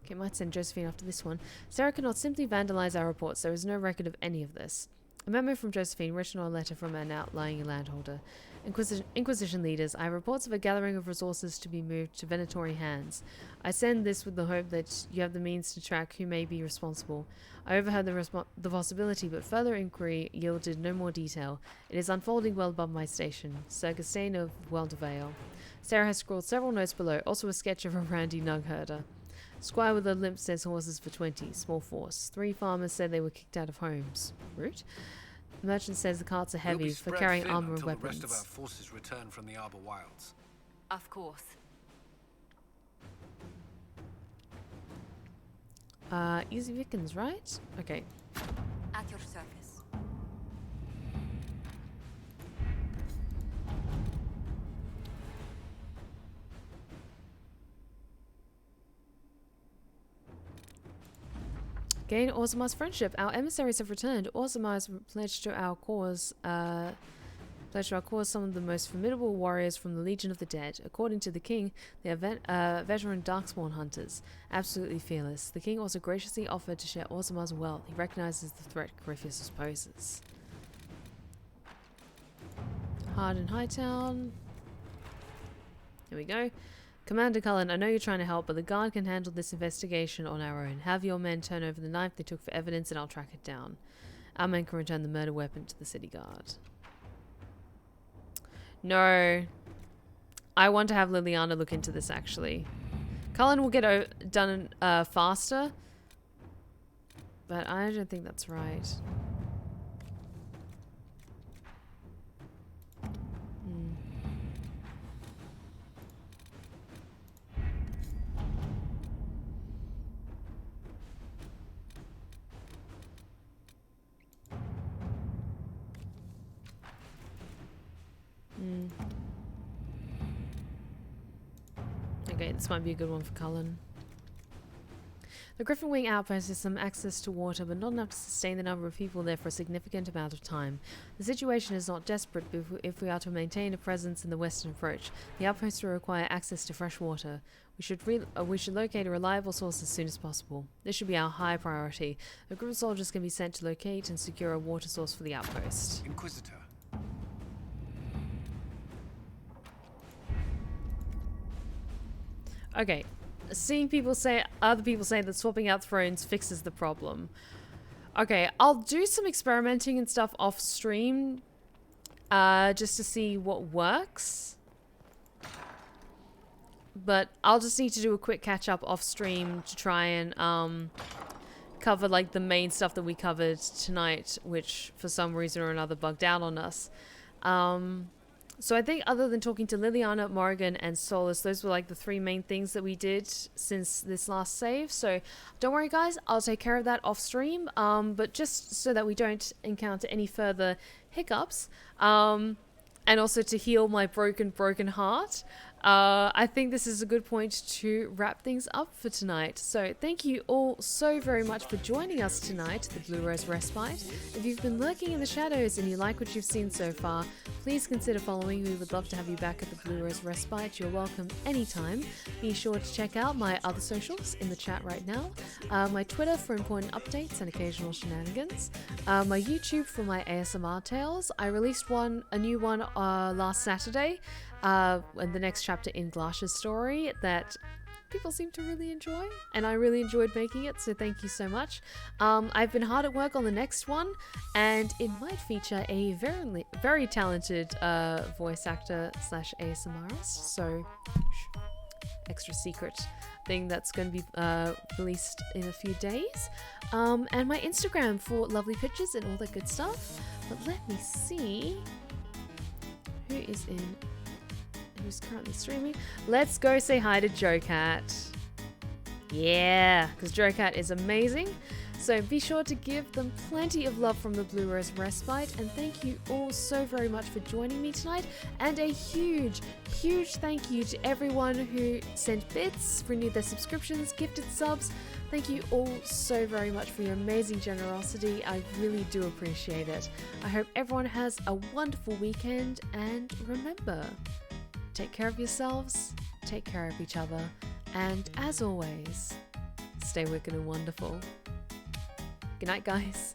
Okay, might send Josephine after this one. Sarah cannot simply vandalize our reports. There is no record of any of this. A memo from Josephine, written on a letter from an outlying landholder. Inquisition leaders, I have reports of a gathering of resources to be moved to Venatori hands. I send this with the hope that you have the means to track who may be responsible. I overheard the possibility, but further inquiry yielded no more detail. It is unfolding well above my station. Sir Gustain of Weldevale. Sarah has scrawled several notes below, also a sketch of a randy nug herder. Squire with a limp says horses for 20, small force. 3 farmers said they were kicked out of homes. Root? The merchant says the carts are heavy for carrying armor and weapons. The rest of our forces return from the Arbor Wilds. Of course. Easy Vikings, right? Okay. At your service. Gain Orzamar's friendship. Our emissaries have returned. Orzammar has pledged to our cause some of the most formidable warriors from the Legion of the Dead. According to the king, they are veteran Darkspawn hunters, absolutely fearless. The king also graciously offered to share Orzamar's wealth. He recognizes the threat Corypheus poses. Hard in Hightown. Here we go. Commander Cullen, I know you're trying to help, but the guard can handle this investigation on our own. Have your men turn over the knife they took for evidence and I'll track it down. Our men can return the murder weapon to the city guard. No. I want to have Liliana look into this, actually. Cullen will get done faster, but I don't think that's right. Okay, this might be a good one for Cullen. The Griffin Wing outpost has some access to water, but not enough to sustain the number of people there for a significant amount of time. The situation is not desperate, but if we are to maintain a presence in the western approach, the outpost will require access to fresh water. We should locate a reliable source as soon as possible. This should be our high priority. A group of soldiers can be sent to locate and secure a water source for the outpost. Inquisitor. Okay, seeing other people say that swapping out thrones fixes the problem. Okay, I'll do some experimenting and stuff off stream, just to see what works. But I'll just need to do a quick catch up off stream to try and cover like the main stuff that we covered tonight, which for some reason or another bugged out on us. So I think other than talking to Liliana, Morrigan, and Solas, those were like the 3 main things that we did since this last save. So don't worry, guys, I'll take care of that off stream. But just so that we don't encounter any further hiccups, and also to heal my broken heart, I think this is a good point to wrap things up for tonight. So thank you all so very much for joining us tonight, the Blue Rose Respite. If you've been lurking in the shadows and you like what you've seen so far, please consider following. We would love to have you back at the Blue Rose Respite. You're welcome anytime. Be sure to check out my other socials in the chat right now. My Twitter for important updates and occasional shenanigans. My YouTube for my ASMR tales. I released a new one last Saturday. And the next chapter in Glash's story that people seem to really enjoy, and I really enjoyed making it, so thank you so much. I've been hard at work on the next one, and it might feature a very talented voice actor / ASMRist, so extra secret thing that's going to be released in a few days. And my Instagram for lovely pictures and all that good stuff. But let me see who's currently streaming. Let's go say hi to JoCat. Yeah, because JoCat is amazing. So be sure to give them plenty of love from the Blue Rose Respite, and thank you all so very much for joining me tonight, and a huge thank you to everyone who sent bits, renewed their subscriptions, gifted subs. Thank you all so very much for your amazing generosity. I really do appreciate it. I hope everyone has a wonderful weekend, and remember, take care of yourselves, take care of each other, and as always, stay wicked and wonderful. Good night, guys.